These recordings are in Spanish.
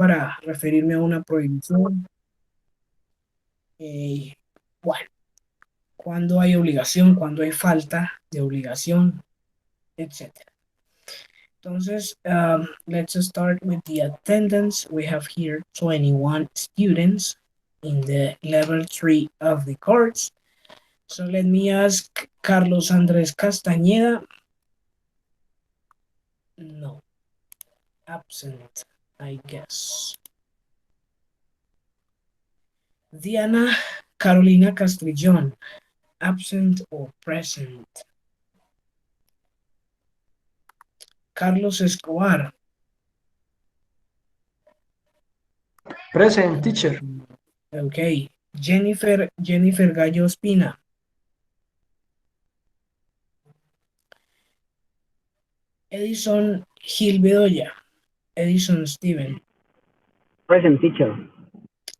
para referirme a una prohibición. Bueno, cuando hay obligación, cuando hay falta de obligación, etcétera. Entonces, let's start with the attendance. We have here 21 students in the level 3 of the course. So let me ask Carlos Andrés Castañeda. No, absent, I guess. Diana Carolina Castrillón, absent or present. Carlos Escobar. Present, teacher. Okay. Jennifer Gallo Espina. Edison Gil Bedoya. Edison Steven. Present, teacher.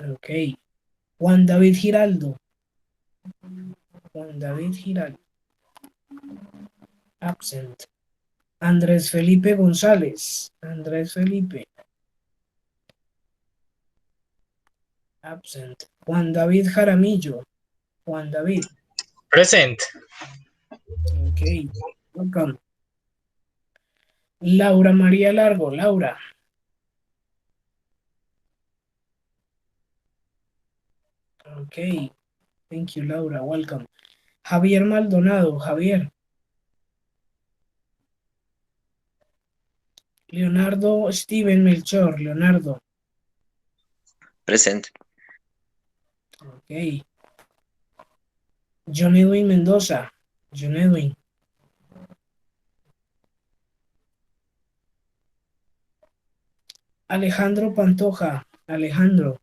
Ok. Juan David Giraldo. Juan David Giraldo. Absent. Andrés Felipe González. Andrés Felipe. Absent. Juan David Jaramillo. Juan David. Present. Ok. Welcome. Laura María Largo. Laura. Ok. Thank you, Laura. Welcome. Javier Maldonado. Javier. Leonardo Steven Melchor. Leonardo. Present. Ok. John Edwin Mendoza. John Edwin. Alejandro Pantoja. Alejandro.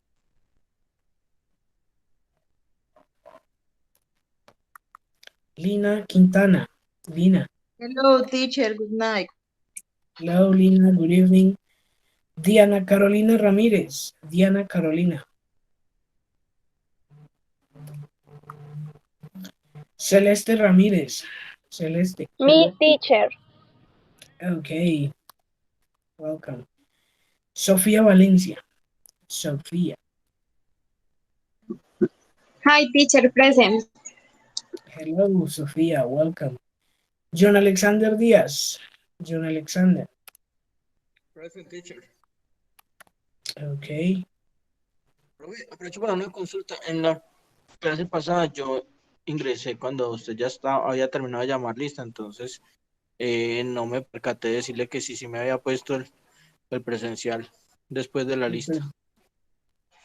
Lina Quintana. Lina. Hello, teacher. Good night. Hello, Lina. Good evening. Diana Carolina Ramírez. Diana Carolina. Celeste Ramírez. Celeste. Me, teacher. Ok. Welcome. Sofía Valencia. Sofía. Hi, teacher. Present. Hello, Sofía. Welcome. John Alexander Díaz. John Alexander. Present, teacher. Ok. Profe, aprovecho para una consulta. En la clase pasada yo ingresé cuando usted ya había terminado de llamar lista, entonces no me percaté de decirle que sí me había puesto el presencial después de la lista.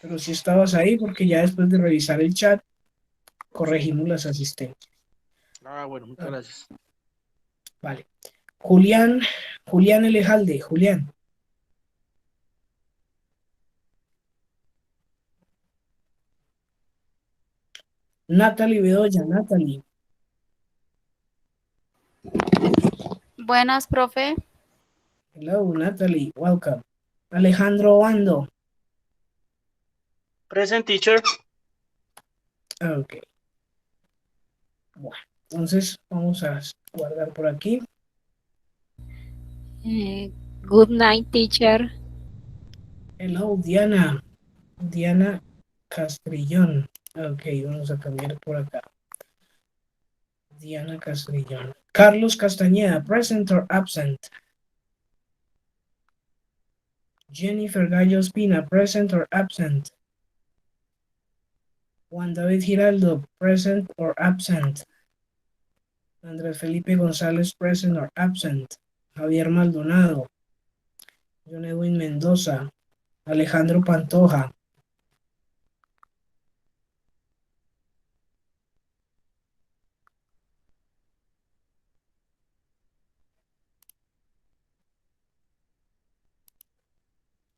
Pero si estabas ahí porque ya después de revisar el chat corregimos las asistencias. Ah, bueno, muchas gracias. Vale. Julián Elejalde. Julián. Natalie Bedoya. Natalie. Buenas, profe. Hello, Natalie. Welcome. Alejandro Obando. Present, teacher. Ok. Bueno, entonces vamos a guardar por aquí. Good night, teacher. Hello, Diana. Diana Castrillón. Ok, vamos a cambiar por acá. Diana Castrillón. Carlos Castañeda, present or absent? Jennifer Gallo Espina, present or absent? Juan David Giraldo, present or absent? Andrés Felipe González, present or absent? Javier Maldonado. John Edwin Mendoza. Alejandro Pantoja.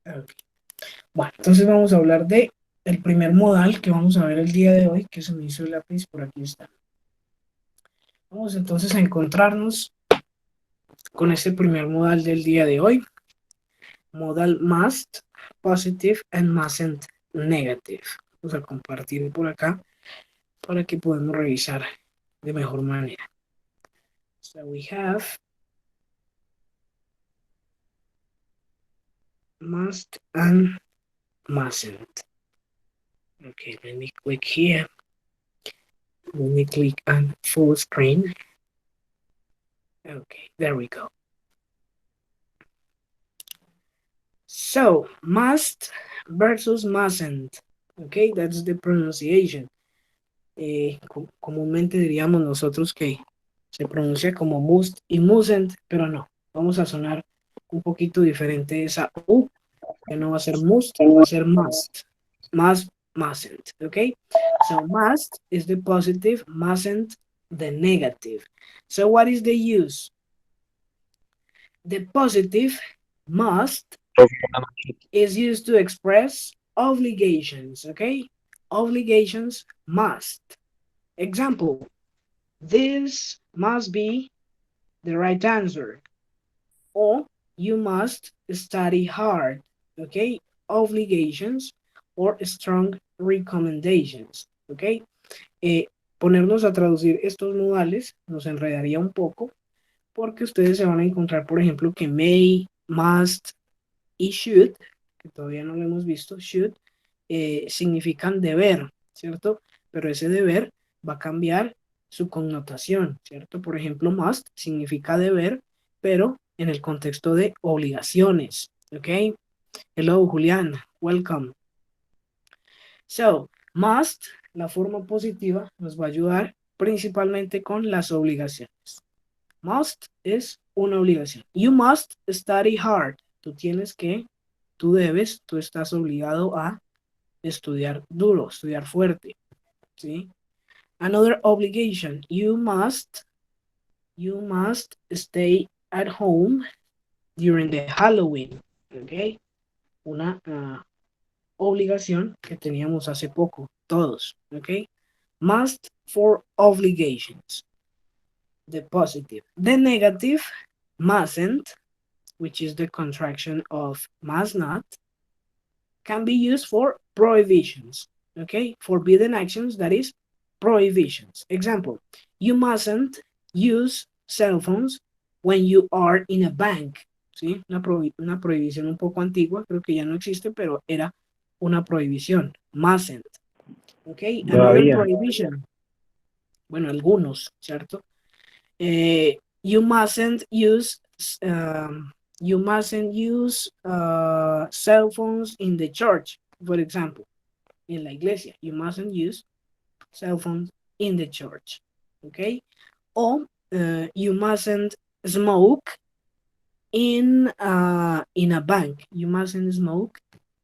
Okay. Bueno, entonces vamos a hablar de el primer modal que vamos a ver el día de hoy, que se me hizo el lápiz, por aquí está. Vamos entonces a encontrarnos con este primer modal del día de hoy. Modal must, positive and mustn't, negative. Vamos a compartir por acá para que podamos revisar de mejor manera. So we have must and mustn't. Okay, let me click here. Let me click on full screen. Okay, there we go. So, must versus mustn't. Okay, that's the pronunciation. Comúnmente diríamos nosotros que se pronuncia como must y mustn't, pero no. Vamos a sonar un poquito diferente esa U, que no va a ser must, va a ser must. Must, mustn't. Okay, so must is the positive, mustn't the negative. So what is the use? The positive must is used to express obligations, okay? Obligations must. Example, this must be the right answer. Or you must study hard, okay? Obligations or strong recommendations, okay? Ponernos a traducir estos modales nos enredaría un poco porque ustedes se van a encontrar, por ejemplo, que may, must y should, que todavía no lo hemos visto, should, significan deber, ¿cierto? Pero ese deber va a cambiar su connotación, ¿cierto? Por ejemplo, must significa deber, pero en el contexto de obligaciones, ¿ok? Hello, Julián, welcome. So, must, la forma positiva, nos va a ayudar principalmente con las obligaciones. Must es una obligación. You must study hard. Tú debes, tú estás obligado a estudiar duro, estudiar fuerte. ¿Sí? Another obligation. You must stay at home during the Halloween. ¿Ok? Una obligación que teníamos hace poco, todos. ¿Ok? Must for obligations. The positive. The negative, mustn't, which is the contraction of must not, can be used for prohibitions, okay? Forbidden actions, that is prohibitions. Example, you mustn't use cell phones when you are in a bank, ¿sí? Una prohibición un poco antigua, creo que ya no existe, pero era una prohibición, mustn't, okay? Another prohibition, bueno, algunos, ¿cierto? You mustn't use cell phones in the church, for example, in la iglesia. You mustn't use cell phones in the church, okay? Or you mustn't smoke in a bank. You mustn't smoke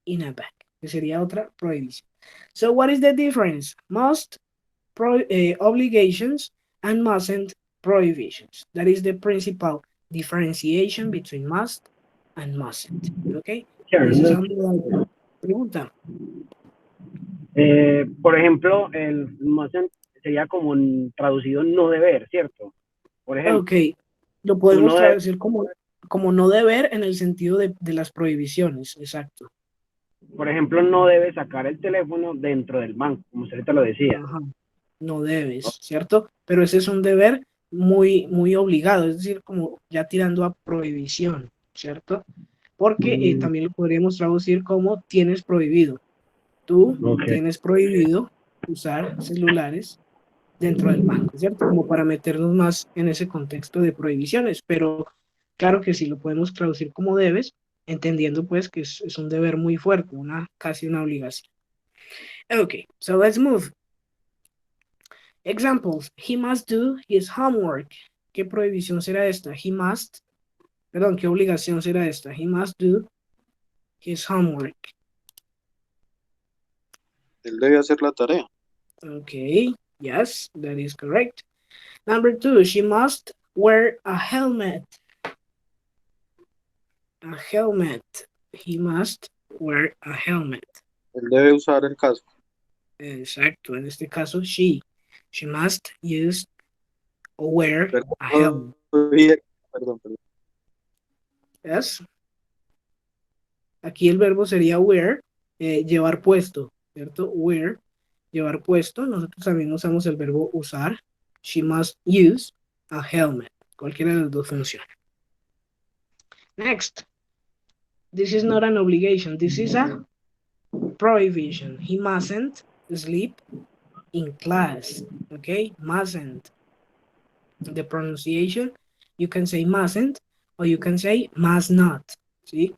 in a bank. Que sería otra prohibición. So what is the difference? Must, obligations, and mustn't, prohibitions. That is the principal differentiation between must and mustn't. Okay. Pregunta. Por ejemplo, el mustn't sería como traducido no deber, ¿cierto? Por ejemplo. Ok, lo podemos traducir como no deber en el sentido de las prohibiciones, exacto. Por ejemplo, no debes sacar el teléfono dentro del banco, como usted ahorita lo decía. Ajá. No debes, ¿cierto? Pero ese es un deber muy, muy obligado, es decir, como ya tirando a prohibición, ¿cierto? Porque también lo podríamos traducir como tienes prohibido. Tú tienes prohibido usar celulares dentro del banco, ¿cierto? Como para meternos más en ese contexto de prohibiciones, pero claro que sí lo podemos traducir como debes, entendiendo pues que es un deber muy fuerte, casi una obligación. Okay, so let's move. Examples. He must do his homework. ¿Qué prohibición será esta? ¿Qué obligación será esta? He must do his homework. Él debe hacer la tarea. Okay, yes, that is correct. Number 2, she must wear a helmet. A helmet. He must wear a helmet. Él debe usar el casco. Exacto, en este caso, she must use or wear a helmet. Perdón. Yes. Aquí el verbo sería wear, llevar puesto, ¿cierto? Wear, llevar puesto. Nosotros también usamos el verbo usar. She must use a helmet. Cualquiera de las dos funciona. Next. This is not an obligation. This is a prohibition. He mustn't sleep in class. Okay, mustn't. The pronunciation, you can say mustn't o you can say must not. ¿Sí?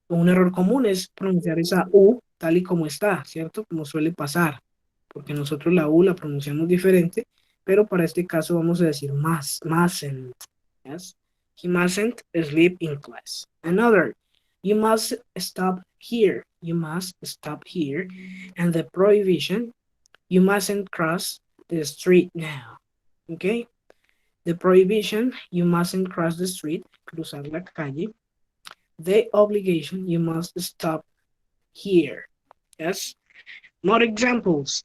Un error común es pronunciar esa U tal y como está, ¿cierto? Como suele pasar, porque nosotros la U la pronunciamos diferente, pero para este caso vamos a decir mustn't. Yes? He mustn't sleep in class. Another, you must stop here. You must stop here. And the prohibition, you mustn't cross the street now. Okay? The prohibition, you mustn't cross the street, cruzar la calle. The obligation, you must stop here. Yes? More examples.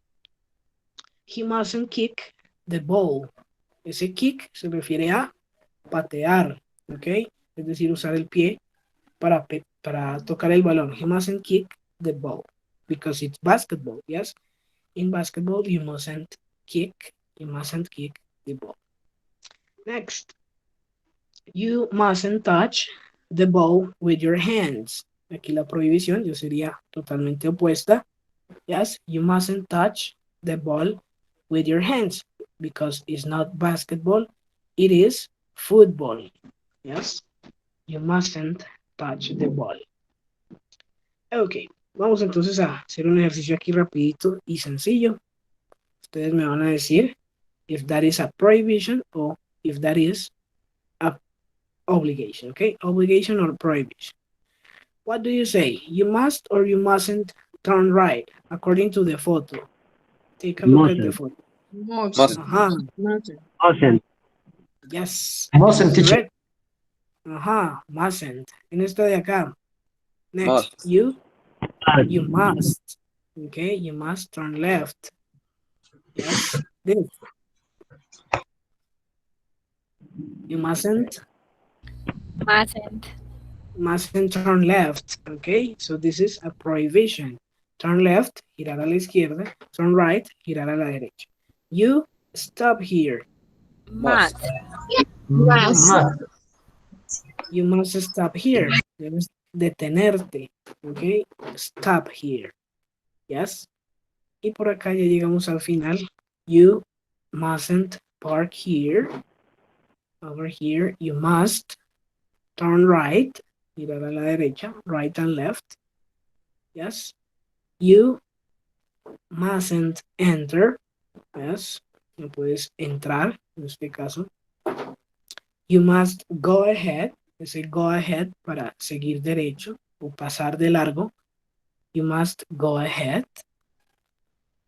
He mustn't kick the ball. Ese kick se refiere a patear, ¿ok? Es decir, usar el pie para tocar el balón. He mustn't kick the ball because it's basketball, yes? In basketball, you mustn't kick the ball. Next, you mustn't touch the ball with your hands. Aquí la prohibición yo sería totalmente opuesta. Yes, you mustn't touch the ball with your hands because it's not basketball, it is football. Yes, you mustn't touch the ball. Ok, vamos entonces a hacer un ejercicio aquí rapidito y sencillo. Ustedes me van a decir if that is a prohibition or if that is a obligation, okay? Obligation or prohibition. What do you say? You must or you mustn't turn right according to the photo. Take a look at the photo. Must. Ajá. Mustn't. Yes. Mustn't, teacher. Correct. Ajá, mustn't. En esta de acá. Next, Must. you must. Okay, you must turn left. Yes, this. You mustn't turn left. Okay, so this is a prohibition. Turn left, girar a la izquierda. Turn right, girar a la derecha. You stop here. Must. Must. You must stop here. Debes detenerte. Okay, stop here. Yes. Y por acá ya llegamos al final. You mustn't park here. Over here, you must turn right. Girar a la derecha. Right and left. Yes. You mustn't enter. Yes. No puedes entrar en este caso. You must go ahead. Ese go ahead para seguir derecho o pasar de largo. You must go ahead.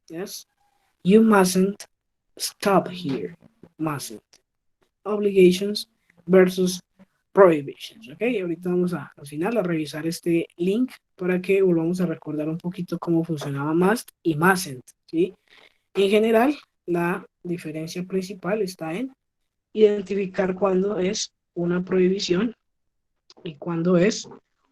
Yes. You mustn't stop here. Mustn't. Obligations versus prohibitions. Ok, ahorita vamos al final a revisar este link para que volvamos a recordar un poquito cómo funcionaba must y mustn't. ¿Sí? En general, la diferencia principal está en identificar cuándo es una prohibición y cuándo es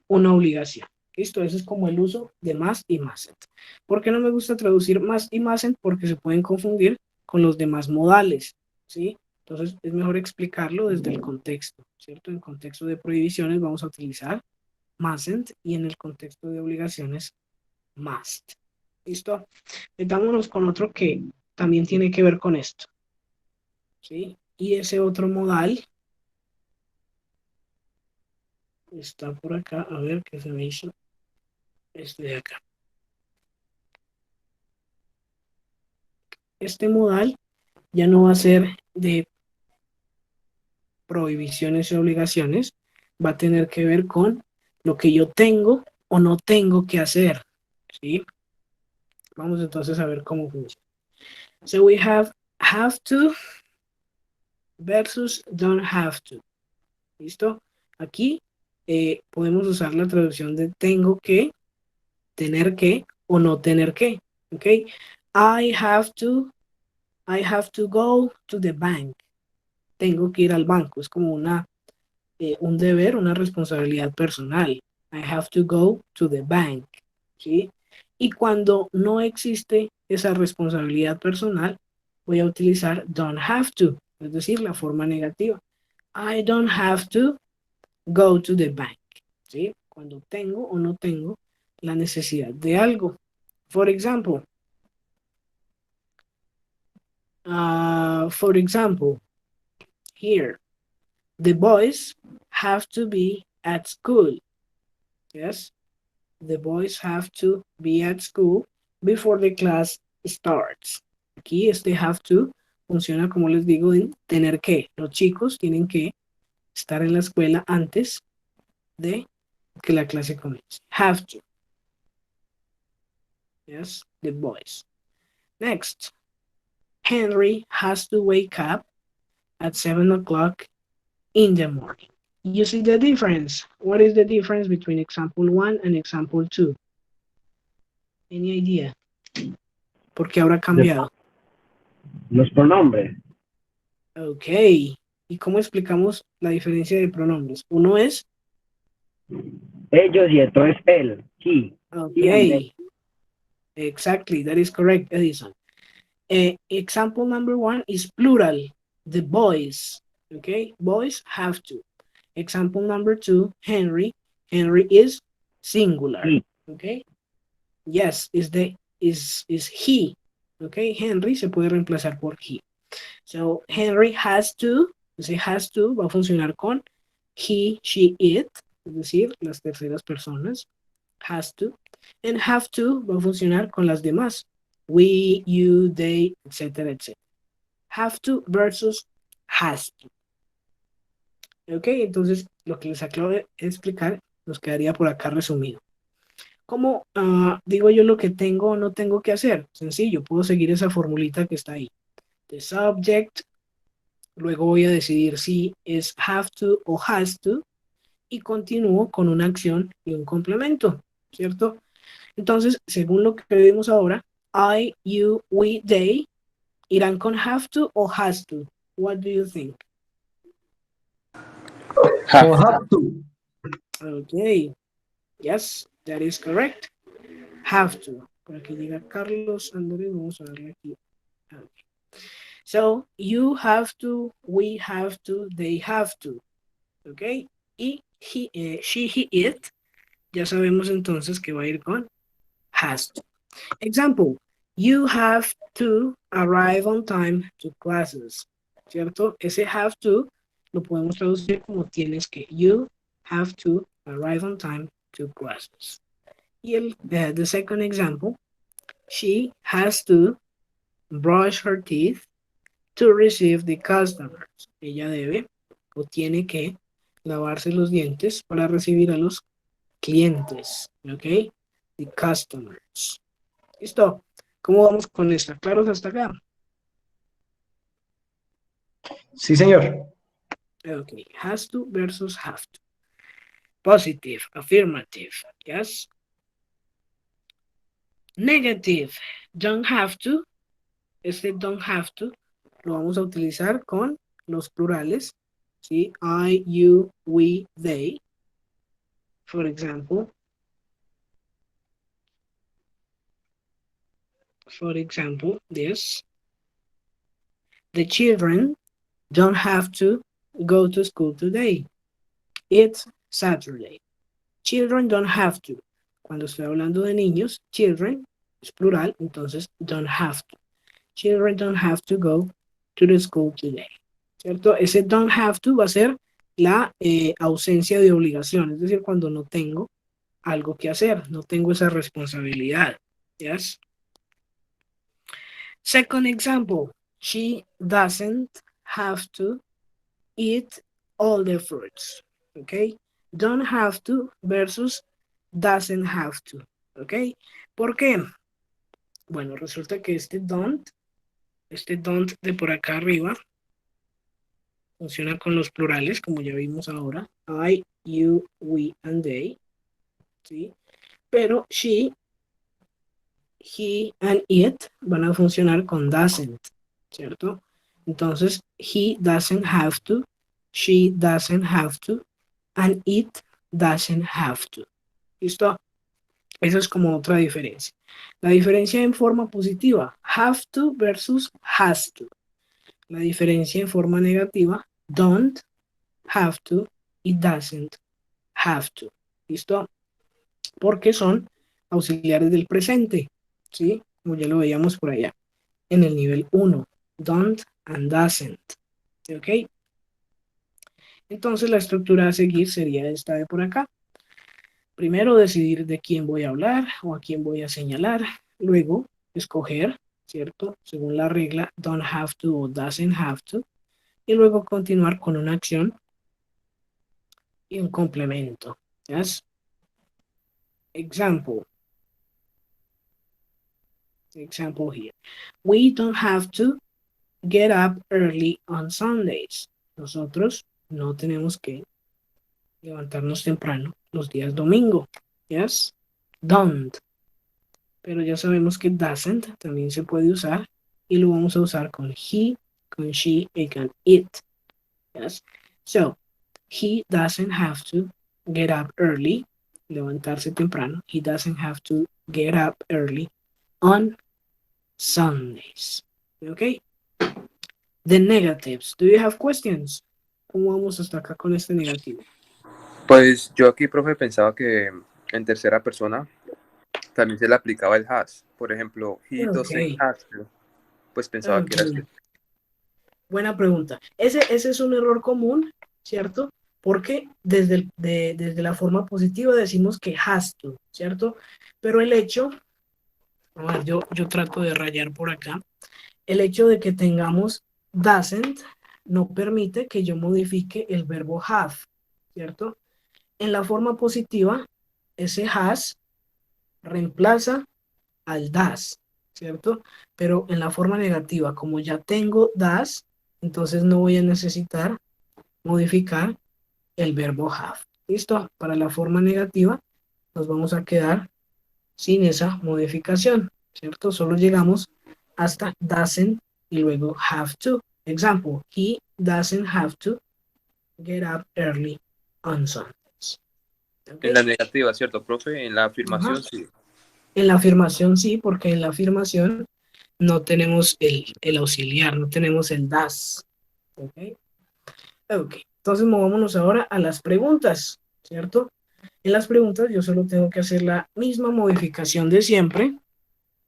una obligación. ¿Listo? Ese es como el uso de must y mustn't. ¿Por qué no me gusta traducir must y mustn't? Porque se pueden confundir con los demás modales. ¿Sí? Entonces es mejor explicarlo desde el contexto, ¿cierto? En contexto de prohibiciones vamos a utilizar mustn't y en el contexto de obligaciones must. ¿Listo? Metámonos con otro que también tiene que ver con esto. ¿Sí? Y ese otro modal está por acá. A ver qué se me hizo. Este de acá. Este modal ya no va a ser de prohibiciones y obligaciones, va a tener que ver con lo que yo tengo o no tengo que hacer. ¿Sí? Vamos entonces a ver cómo funciona. So we have to versus don't have to. ¿Listo? Aquí podemos usar la traducción de tengo que, tener que o no tener que. ¿Ok? I have to go to the bank. Tengo que ir al banco. Es como un deber, una responsabilidad personal. I have to go to the bank. ¿Sí? Y cuando no existe esa responsabilidad personal, voy a utilizar don't have to, es decir, la forma negativa. I don't have to go to the bank. ¿Sí? Cuando tengo o no tengo la necesidad de algo. For example, here, the boys have to be at school. Yes, the boys have to be at school before the class starts. Aquí este have to funciona, como les digo, en tener que. Los chicos tienen que estar en la escuela antes de que la clase comience. Have to. Yes, the boys. Next, Henry has to wake up at 7 o'clock in the morning. You see the difference? What is the difference between example 1 and example 2? Any idea? ¿Por qué habrá cambiado? Los pronombres. Ok. ¿Y cómo explicamos la diferencia de pronombres? Uno es Ellos y otro es él. He. okay. Exactly, that is correct, Edison. Example number 1 is plural. The boys. Okay, boys have to. Example number 2, Henry. Henry is singular. He. Okay. Yes, is he. Okay, Henry se puede reemplazar por he. So Henry has to. Ese has to va a funcionar con he, she, it. Es decir, las terceras personas. Has to. And have to va a funcionar con las demás. We, you, they, etcétera, etcétera. Have to versus has to. Ok, entonces lo que les acabo de explicar nos quedaría por acá resumido. ¿Cómo digo yo lo que tengo o no tengo que hacer? Sencillo, puedo seguir esa formulita que está ahí. The subject, luego voy a decidir si es have to o has to, y continúo con una acción y un complemento, ¿cierto? Entonces, según lo que vimos ahora, I, you, we, they, ¿irán con have to o has to? What do you think? Have to. Okay, yes, that is correct. Have to. Por aquí llega Carlos Andrés, vamos a darle aquí. Okay. So, you have to, we have to, they have to. Okay, y he, she, he, it, ya sabemos entonces que va a ir con has to. Example, you have to arrive on time to classes, ¿cierto? Ese have to lo podemos traducir como tienes que. You have to arrive on time to classes. Y the second example, she has to brush her teeth to receive the customers. Ella debe o tiene que lavarse los dientes para recibir a los clientes, ¿ok? The customers. ¿Listo? ¿Cómo vamos con esta? ¿Claros hasta acá? Sí, señor. Ok, has to versus have to. Positive, affirmative, yes. Negative, don't have to. Este don't have to lo vamos a utilizar con los plurales, ¿sí? I, you, we, they. For example, this. The children don't have to go to school today. It's Saturday. Children don't have to. Cuando estoy hablando de niños, children es plural, entonces don't have to. Children don't have to go to the school today. ¿Cierto? Ese don't have to va a ser la ausencia de obligación, es decir, cuando no tengo algo que hacer, no tengo esa responsabilidad. Yes. Second example, she doesn't have to eat all the fruits. Okay. Don't have to versus doesn't have to. Ok. ¿Por qué? Bueno, resulta que este don't de por acá arriba funciona con los plurales, como ya vimos ahora. I, you, we, and they. ¿Sí? Pero she, he, and it van a funcionar con doesn't. ¿Cierto? Entonces, he doesn't have to, she doesn't have to, and it doesn't have to. ¿Listo? Esa es como otra diferencia. La diferencia en forma positiva, have to versus has to. La diferencia en forma negativa, don't have to y doesn't have to. ¿Listo? Porque son auxiliares del presente. ¿sí? Como ya lo veíamos por allá, en el nivel 1, don't and doesn't, ¿ok? Entonces la estructura a seguir sería esta de por acá. Primero decidir de quién voy a hablar o a quién voy a señalar. Luego escoger, ¿cierto? Según la regla, don't have to o doesn't have to. Y luego continuar con una acción y un complemento. Yes? Example. Example here. We don't have to get up early on Sundays. Nosotros no tenemos que levantarnos temprano los días domingo. Yes? Don't. Pero ya sabemos que doesn't también se puede usar y lo vamos a usar con he, con she y con it. Yes? So, he doesn't have to get up early, levantarse temprano. He doesn't have to get up early on Sundays. Okay? The negatives. Do you have questions? ¿Cómo vamos hasta acá con este negativo? Pues yo aquí, profe, pensaba que en tercera persona también se le aplicaba el has. Por ejemplo, he doesn't have to. Pues pensaba que era así. Buena pregunta. Ese es un error común, ¿cierto? Porque desde la forma positiva decimos que has to, ¿cierto? Pero el hecho, a ver, yo trato de rayar por acá, el hecho de que tengamos doesn't no permite que yo modifique el verbo have, ¿cierto? En la forma positiva, ese has reemplaza al does, ¿cierto? Pero en la forma negativa, como ya tengo does, entonces no voy a necesitar modificar el verbo have. ¿Listo? Para la forma negativa nos vamos a quedar sin esa modificación, ¿cierto? Solo llegamos hasta doesn't y luego have to. Example, he doesn't have to get up early on Sundays. ¿Okay? En la negativa, ¿cierto, profe? En la afirmación, Ajá. sí. En la afirmación sí, porque en la afirmación no tenemos el auxiliar, no tenemos el das. ¿Ok? Ok, entonces movámonos ahora a las preguntas, ¿cierto? En las preguntas yo solo tengo que hacer la misma modificación de siempre,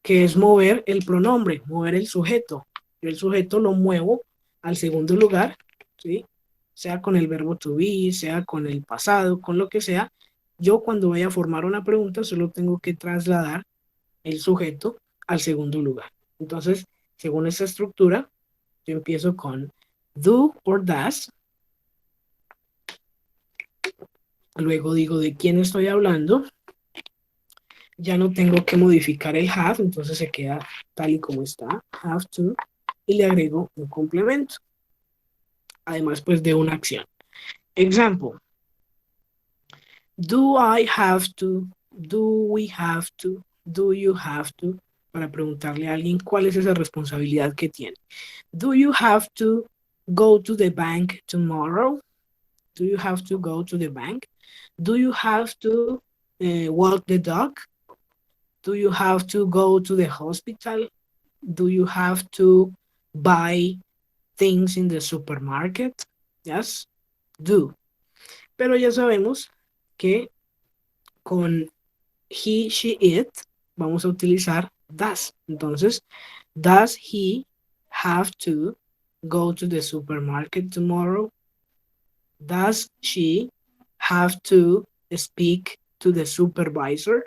que es mover el pronombre, mover el sujeto. Yo el sujeto lo muevo al segundo lugar, ¿sí? Sea con el verbo to be, sea con el pasado, con lo que sea. Yo cuando vaya a formar una pregunta solo tengo que trasladar el sujeto al segundo lugar. Entonces, según esa estructura, yo empiezo con do or does. Luego digo de quién estoy hablando. Ya no tengo que modificar el have, entonces se queda tal y como está, have to, y le agrego un complemento. Además, pues, de una acción. Example. Do I have to? Do we have to? Do you have to? Para preguntarle a alguien cuál es esa responsabilidad que tiene. Do you have to go to the bank tomorrow? Do you have to go to the bank? Do you have to walk the dog? Do you have to go to the hospital? Do you have to buy things in the supermarket? Yes, do. Pero ya sabemos que con he, she, it vamos a utilizar does. Entonces, does he have to go to the supermarket tomorrow? Does she have to speak to the supervisor?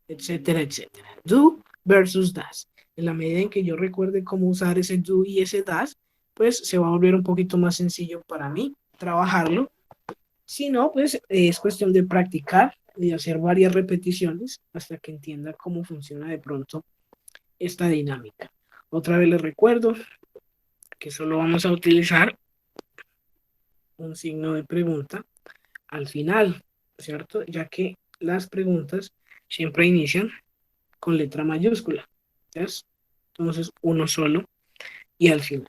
Etcétera, etcétera. Do versus does. En la medida en que yo recuerde cómo usar ese do y ese does, pues se va a volver un poquito más sencillo para mí trabajarlo. Si no, pues es cuestión de practicar y hacer varias repeticiones hasta que entienda cómo funciona de pronto esta dinámica. Otra vez les recuerdo que solo vamos a utilizar un signo de pregunta al final, ¿cierto? Ya que las preguntas siempre inician con letra mayúscula. ¿Yes? Entonces, uno solo y al final.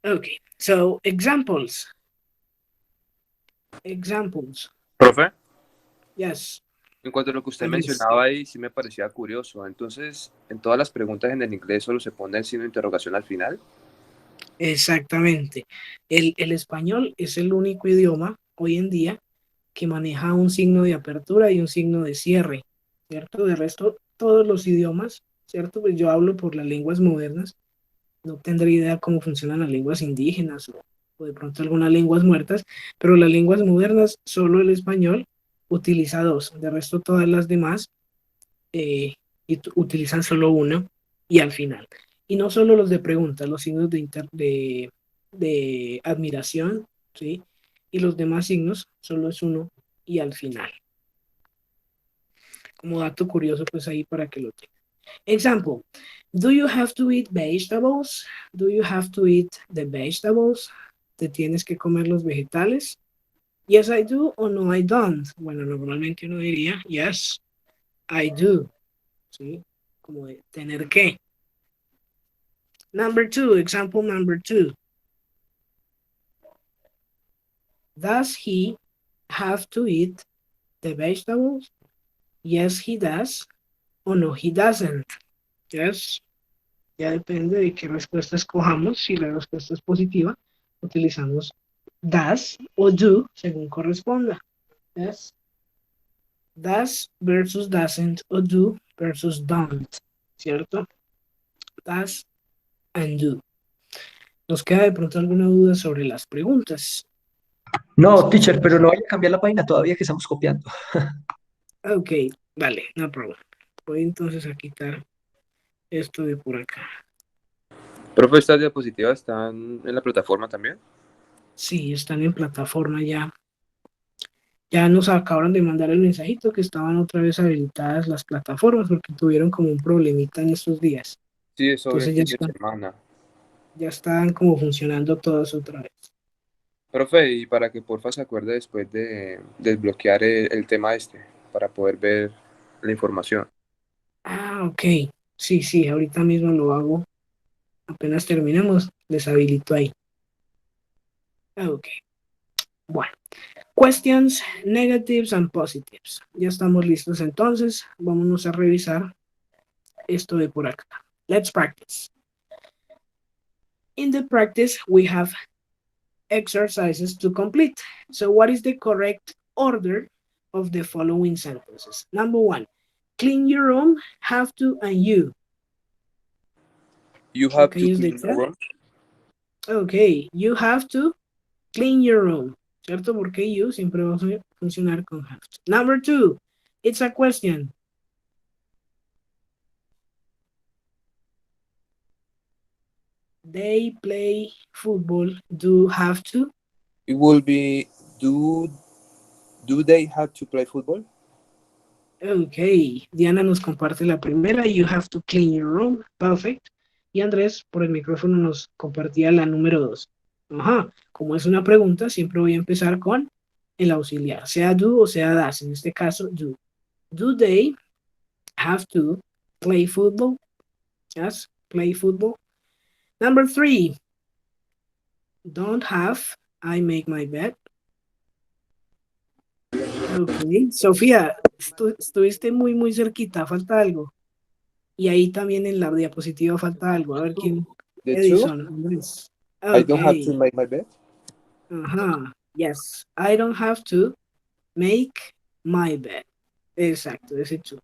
Okay, so examples. Examples. Profe, Yes. en cuanto a lo que usted Yes. mencionaba ahí, sí me parecía curioso. Entonces, en todas las preguntas en el inglés solo se pone el signo de interrogación al final. Exactamente. El español es el único idioma hoy en día que maneja un signo de apertura y un signo de cierre, ¿cierto? De resto, todos los idiomas, ¿cierto? Pues yo hablo por las lenguas modernas, no tendré idea cómo funcionan las lenguas indígenas o de pronto algunas lenguas muertas, pero las lenguas modernas, solo el español utiliza dos, de resto todas las demás utilizan solo uno y al final. Y no solo los de preguntas, los signos de admiración, ¿sí? Y los demás signos solo es uno y al final. Como dato curioso, pues ahí para que lo tengan. Example, do you have to eat vegetables? Do you have to eat the vegetables? ¿Te tienes que comer los vegetales? Yes, I do, o no, I don't. Bueno, normalmente uno diría, yes, I do. ¿Sí? Como de tener que. Number 2, example number 2. Does he have to eat the vegetables? Yes, he does. O no, he doesn't. Yes. Ya depende de qué respuesta escojamos. Si la respuesta es positiva, utilizamos does o do según corresponda. Yes. Does versus doesn't o do versus don't. ¿Cierto? Does and do. ¿Nos queda de pronto alguna duda sobre las preguntas? No, teacher, pero no vaya a cambiar la página todavía que estamos copiando. Ok, vale, no problema. Voy entonces a quitar esto de por acá. Profe, ¿estas diapositivas están en la plataforma también? Sí, están en plataforma ya. Ya nos acabaron de mandar el mensajito que estaban otra vez habilitadas las plataformas porque tuvieron como un problemita en estos días. Sí, eso vi Entonces el fin de semana. ya están como funcionando todas otra vez. Profe, y para que porfa se acuerde después de desbloquear el tema para poder ver la información. Ah, ok. Sí, ahorita mismo lo hago. Apenas terminemos, les habilito ahí. Ok. Bueno. Questions, negatives and positives. Ya estamos listos entonces. Vámonos a revisar esto de por acá. Let's practice. In the practice, we have exercises to complete. So what is the correct order of the following sentences? Number 1, clean your room, have to, and you. You have Okay, to use the clean your room. Okay, you have to clean your room. ¿Cierto? Porque you siempre va a funcionar con have to. Number 2, it's a question. They play football, do have to? It will be, do they have to play football? Ok, Diana nos comparte la primera, you have to clean your room, perfect. Y Andrés por el micrófono nos compartía la número 2. Ajá, como es una pregunta, siempre voy a empezar con el auxiliar, sea do o sea does, en este caso do. Do they have to play football? Yes, play football. Number 3, don't have I make my bed. Ok, Sofía, estuviste muy cerquita, falta algo. Y ahí también en la diapositiva falta algo. A ver quién. The Edison, Andrés. I don't have to Ok. make my bed. Ajá. Yes. I don't have to make my bed. Exacto, ese two.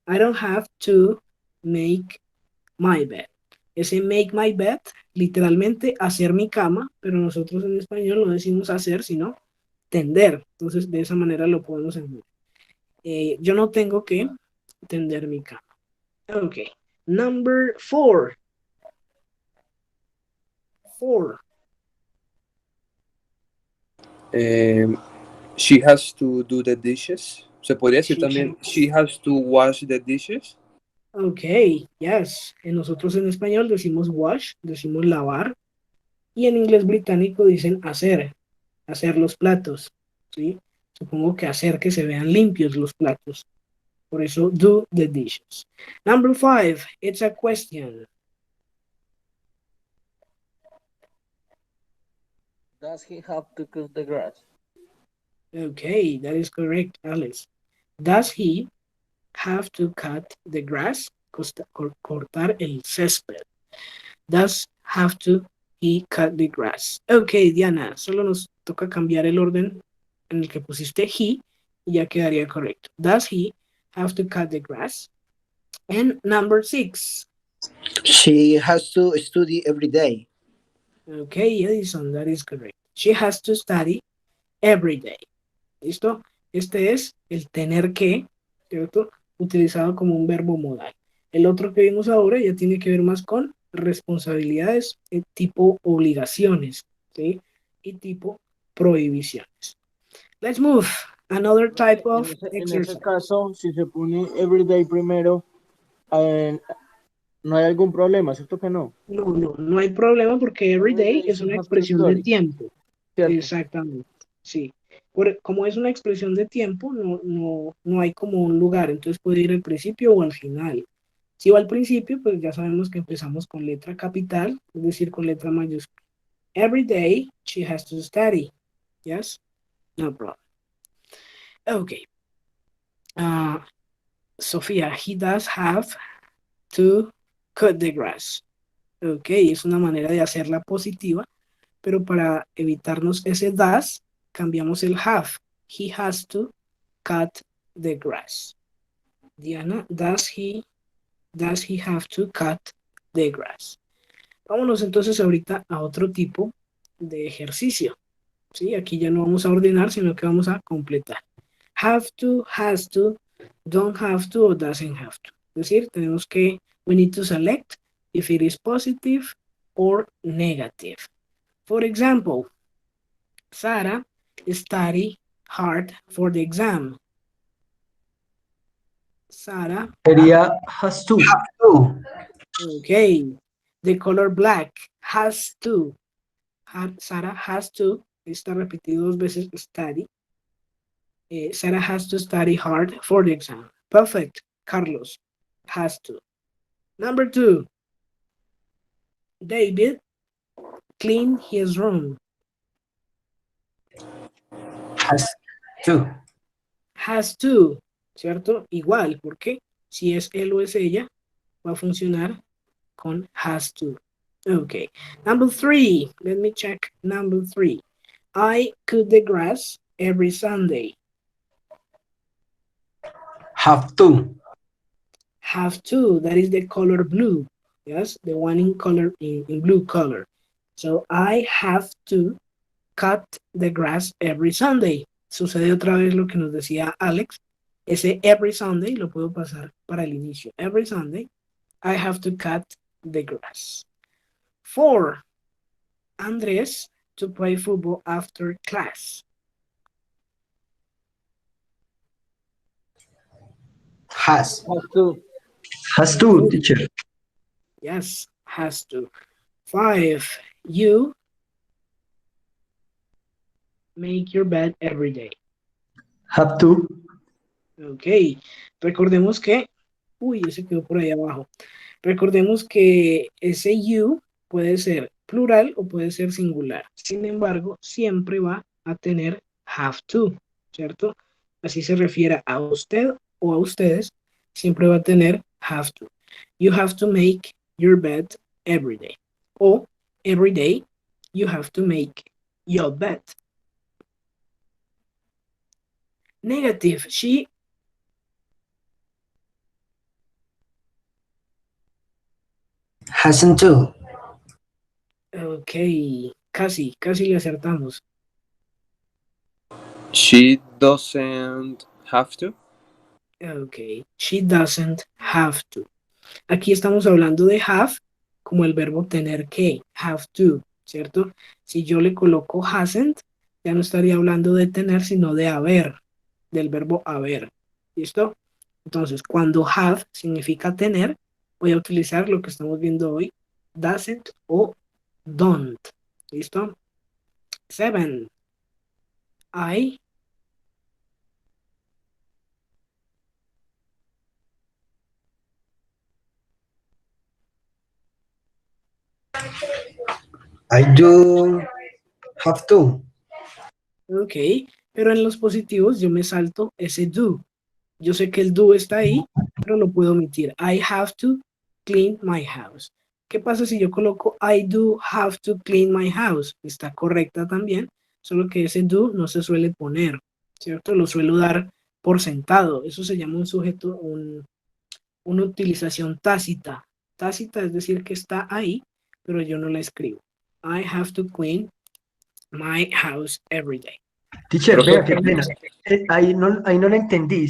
I don't have to make my bed. Ese make my bed, literalmente hacer mi cama, pero nosotros en español no decimos hacer, sino tender. Entonces, de esa manera lo podemos entender. Yo no tengo que tender mi cama. Ok. Number 4. 4. She has to do the dishes. Se podría decir también, she has to wash the dishes. Ok, yes. Nosotros en español decimos wash, decimos lavar. Y en inglés británico dicen hacer los platos. ¿Sí? Supongo que hacer que se vean limpios los platos. Por eso, do the dishes. Number 5, it's a question. Does he have to cut the grass? Okay, that is correct, Alex. Does he have to cut the grass? Cortar el césped. Does have to he cut the grass? Okay, Diana, solo nos toca cambiar el orden en el que pusiste he y ya quedaría correcto. Does he have to cut the grass? And number 6. She has to study every day. Okay, Edison, that is correct. She has to study every day. ¿Listo? Este es el tener que, ¿cierto? Utilizado como un verbo modal. El otro que vimos ahora ya tiene que ver más con responsabilidades tipo obligaciones, ¿sí? Y tipo prohibiciones. Let's move. Another type of En exercise. ese caso, si se pone everyday primero, no hay algún problema, ¿cierto que no? No hay problema porque everyday es she una has to expresión de study. tiempo. ¿Cierto? Exactamente, sí. Como es una expresión de tiempo, no hay como un lugar, entonces puede ir al principio o al final. Si va al principio, pues ya sabemos que empezamos con letra capital, es decir, con letra mayúscula. Every day she has to study. Yes? No problem. Okay. Sofía, he does have to cut the grass. Ok, es una manera de hacerla positiva, pero para evitarnos ese does, cambiamos el have. He has to cut the grass. Diana, does he have to cut the grass? Vámonos entonces ahorita a otro tipo de ejercicio. ¿Sí? Aquí ya no vamos a ordenar, sino que vamos a completar. Have to, has to, don't have to, or doesn't have to. Es decir, tenemos que, we need to select if it is positive or negative. For example, Sarah study hard for the exam. Sarah. Sería has to. Okay. The color black has to. Sarah has to. Está repetido 2 veces study. Sarah has to study hard for the exam. Perfect. Carlos has to. Number 2. David clean his room. Has to. Has to, ¿cierto? Igual, porque si es él o es ella, va a funcionar con has to. Okay. Number 3. Let me check number 3. I cut the grass every Sunday. Have to. Have to. That is the color blue. Yes, the one in color in blue color. So I have to cut the grass every Sunday. Sucede otra vez lo que nos decía Alex. Ese every Sunday lo puedo pasar para el inicio. Every Sunday I have to cut the grass. 4. Andrés to play football after class. Has. Has to. Has to, teacher. Yes, has to. 5. You make your bed every day. Have to. Ok. Recordemos que... Uy, ese quedó por ahí abajo. Recordemos que ese you puede ser plural o puede ser singular. Sin embargo, siempre va a tener have to, ¿cierto? Así se refiere a usted o a ustedes, siempre va a tener have to. You have to make your bed every day. O every day you have to make your bed. Negative. She Hasn't to. Ok, casi le acertamos. She doesn't have to. Ok, she doesn't have to. Aquí estamos hablando de have como el verbo tener que, have to, ¿cierto? Si yo le coloco hasn't, ya no estaría hablando de tener, sino de haber, del verbo haber. ¿Listo? Entonces, cuando have significa tener, voy a utilizar lo que estamos viendo hoy, doesn't o don't. ¿Listo? 7. I do have to. Ok, pero en los positivos yo me salto ese do. Yo sé que el do está ahí, pero lo puedo omitir. I have to clean my house. ¿Qué pasa si yo coloco I do have to clean my house? Está correcta también, solo que ese do no se suele poner, ¿cierto? Lo suelo dar por sentado. Eso se llama un sujeto, una utilización tácita. Tácita es decir que está ahí, pero yo no la escribo. I have to clean my house every day. Teacher, Profe, vea, qué pena. Ahí no la entendí.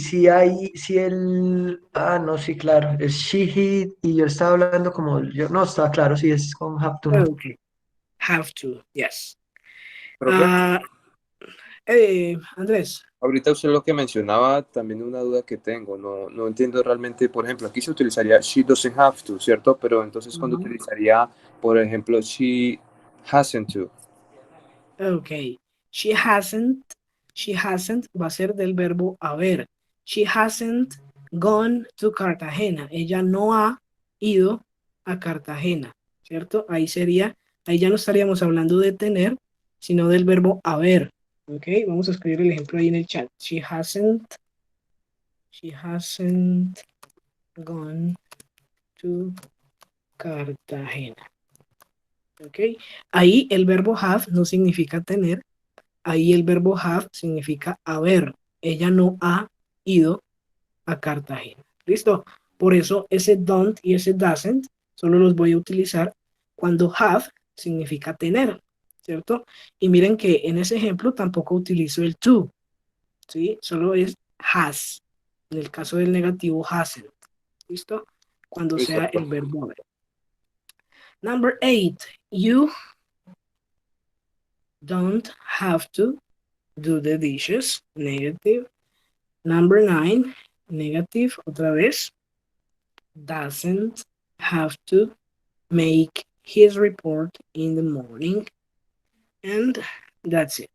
No, sí, claro. Es she, he, y yo estaba hablando como, no, estaba claro, sí, es con have to, ¿no? Okay. Have to, yes. profe, Andrés. ahorita usted lo que mencionaba, también una duda que tengo, no entiendo realmente, por ejemplo, aquí se utilizaría she doesn't have to, ¿cierto? Pero entonces, ¿cuándo utilizaría, por ejemplo, she hasn't to? Ok. She hasn't va a ser del verbo haber. She hasn't gone to Cartagena. Ella no ha ido a Cartagena, ¿cierto? Ahí ya no estaríamos hablando de tener, sino del verbo haber. Ok, vamos a escribir el ejemplo ahí en el chat. She hasn't gone to Cartagena. Ok, ahí el verbo have no significa tener, ahí el verbo have significa haber. Ella no ha ido a Cartagena. ¿Listo? Por eso ese don't y ese doesn't solo los voy a utilizar cuando have significa tener, ¿cierto? Y miren que en ese ejemplo tampoco utilizo el to, ¿sí? Solo es has. En el caso del negativo, hasn't. ¿Listo? Cuando Listo, sea el profe. verbo haber. Number 8. You don't have to do the dishes. Negative. Number 9. Negative. Otra vez. Doesn't have to make his report in the morning. And that's it.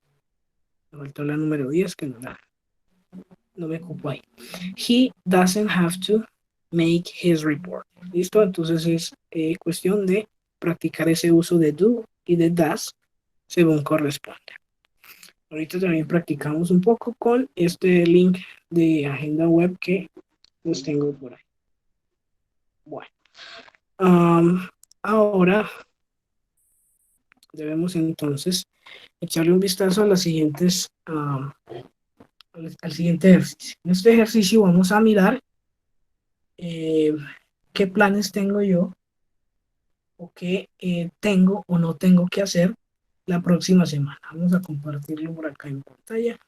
Me faltó la número 10 que no me ocupo ahí. He doesn't have to make his report. ¿Listo? Entonces es cuestión de practicar ese uso de do y de does según corresponde. Ahorita también practicamos un poco con este link de agenda web que los tengo por ahí. Bueno, ahora debemos entonces echarle un vistazo a las siguientes, al siguiente ejercicio. En este ejercicio vamos a mirar qué planes tengo yo o qué tengo o no tengo que hacer la próxima semana. Vamos a compartirlo por acá en pantalla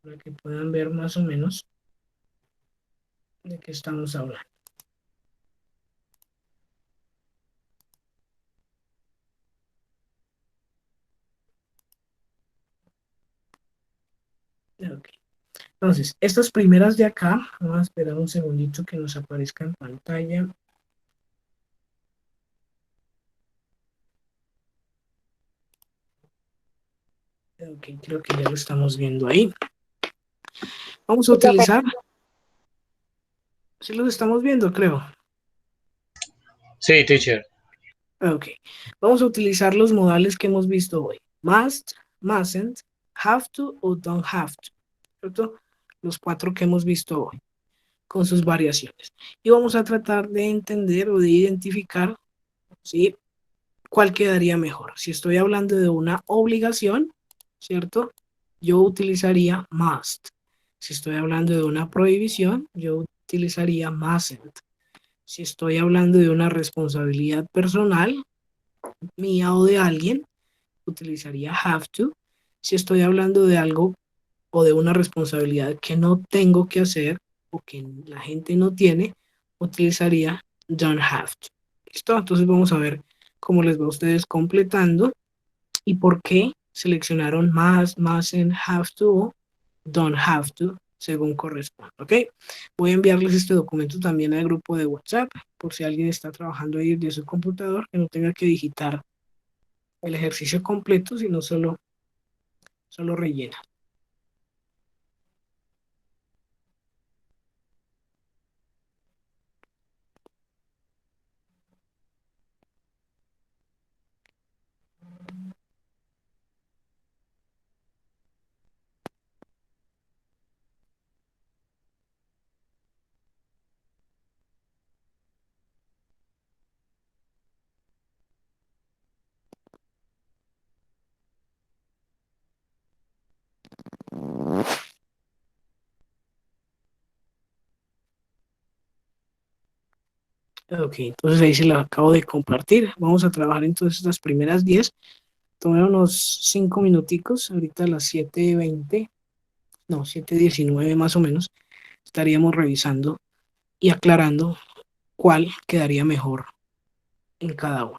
para que puedan ver más o menos de qué estamos hablando. Ok. Entonces, estas primeras de acá, vamos a esperar un segundito que nos aparezca en pantalla. Ok, creo que ya lo estamos viendo ahí. Vamos a utilizar. ¿Sí los estamos viendo, creo? Sí, teacher. Ok. Vamos a utilizar los modales que hemos visto hoy. Must, mustn't, have to o don't have to. ¿Cierto? Los 4 que hemos visto hoy, con sus variaciones. Y vamos a tratar de entender o de identificar, ¿sí?, cuál quedaría mejor. Si estoy hablando de una obligación, ¿cierto? Yo utilizaría must. Si estoy hablando de una prohibición, yo utilizaría mustn't. Si estoy hablando de una responsabilidad personal, mía o de alguien, utilizaría have to. Si estoy hablando de algo o de una responsabilidad que no tengo que hacer o que la gente no tiene, utilizaría don't have to. ¿Listo? Entonces vamos a ver cómo les va a ustedes completando y por qué seleccionaron más en have to o don't have to según corresponde. ¿Ok? Voy a enviarles este documento también al grupo de WhatsApp por si alguien está trabajando ahí desde su computador que no tenga que digitar el ejercicio completo, sino solo rellena. Ok, entonces ahí se la acabo de compartir. Vamos a trabajar entonces las primeras 10. Tomé unos 5 minuticos, ahorita a las 7:20, no, 7:19 más o menos, estaríamos revisando y aclarando cuál quedaría mejor en cada uno.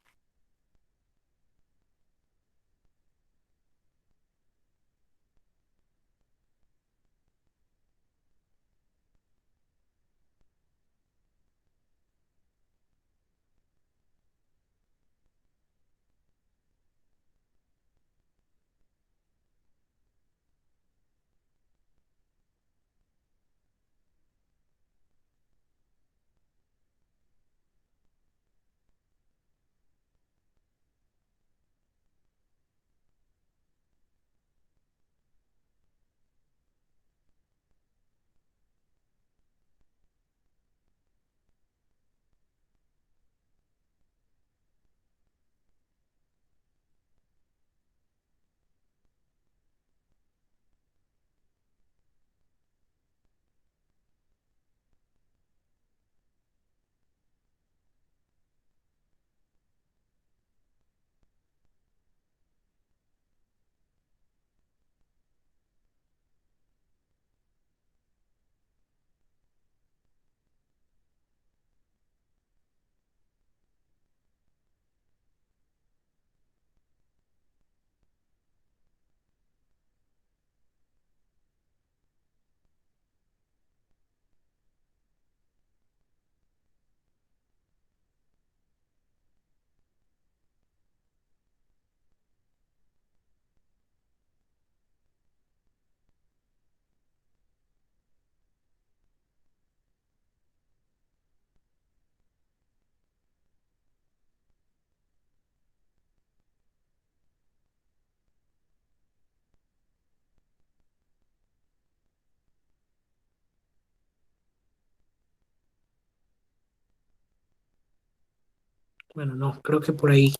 Bueno, no, creo que por ahí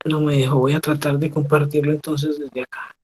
no me dejo. Voy a tratar de compartirlo entonces desde acá.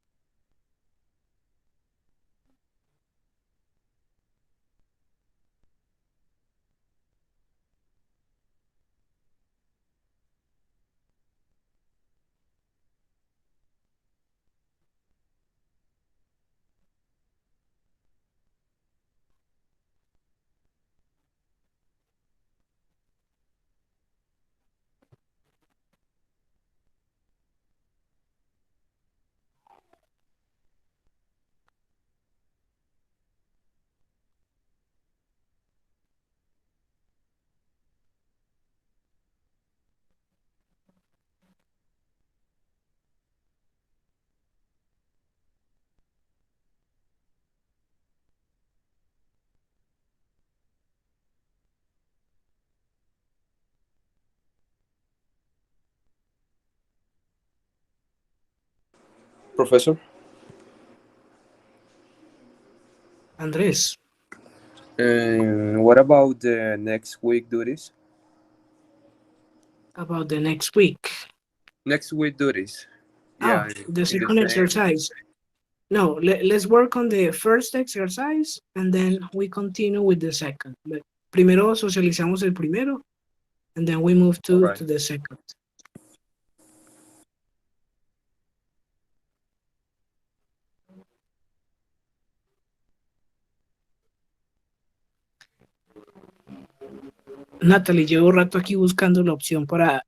Professor, Andrés, what about the next week duties? about the next week. Next week duties. Oh, Yeah, the in the second same. exercise. No, let's work on the first exercise and then we continue with the second. Primero socializamos el primero and then we move All to right. the second. Natalie, llevo rato aquí buscando la opción para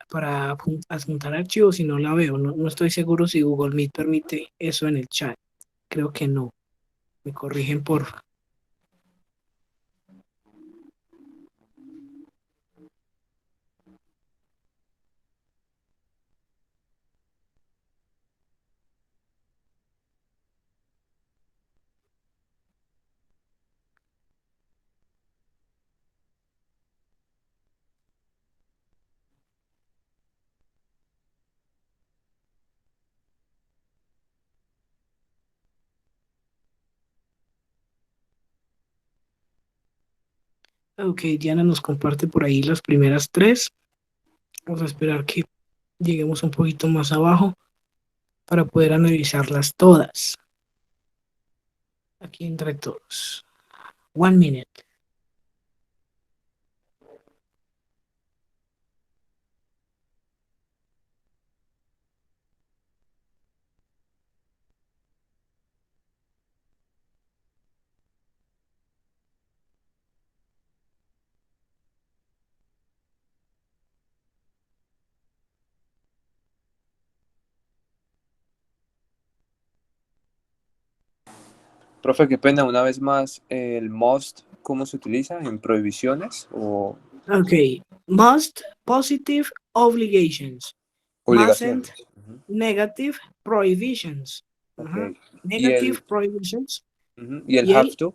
adjuntar archivos y no la veo. No estoy seguro si Google Meet permite eso en el chat. Creo que no. Me corrigen por... Ok, Diana nos comparte por ahí las primeras 3. Vamos a esperar que lleguemos un poquito más abajo para poder analizarlas todas. Aquí entre todos. 1 minute. Profe, qué pena, una vez más, el must, ¿cómo se utiliza? ¿En prohibiciones o Okay, must, positive, obligations. Mustn't, obligaciones? negative, prohibitions. Ok. Ajá. ¿Y Negative el, prohibitions. y el Y have el to?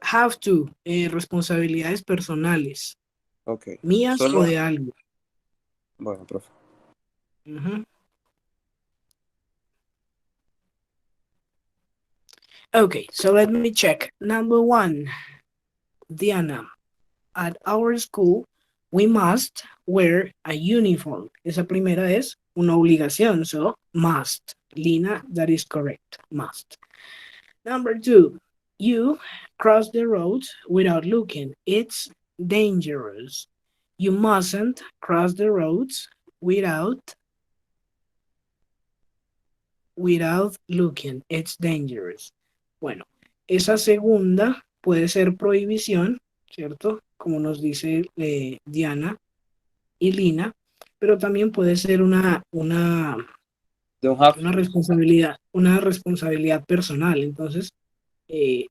have to, responsabilidades personales, Ok. mías o Solo, de alguien. bueno, profe. Ujú. Okay, so let me check. Number one, Diana. At our school, we must wear a uniform. Esa primera es una obligación, so must. Lina, that is correct, must. Number two, you cross the road without looking. It's dangerous. You mustn't cross the roads without looking. It's dangerous. Bueno, esa segunda puede ser prohibición, ¿cierto? Como nos dice Diana y Lina, pero también puede ser Don't have to. una responsabilidad personal. Entonces,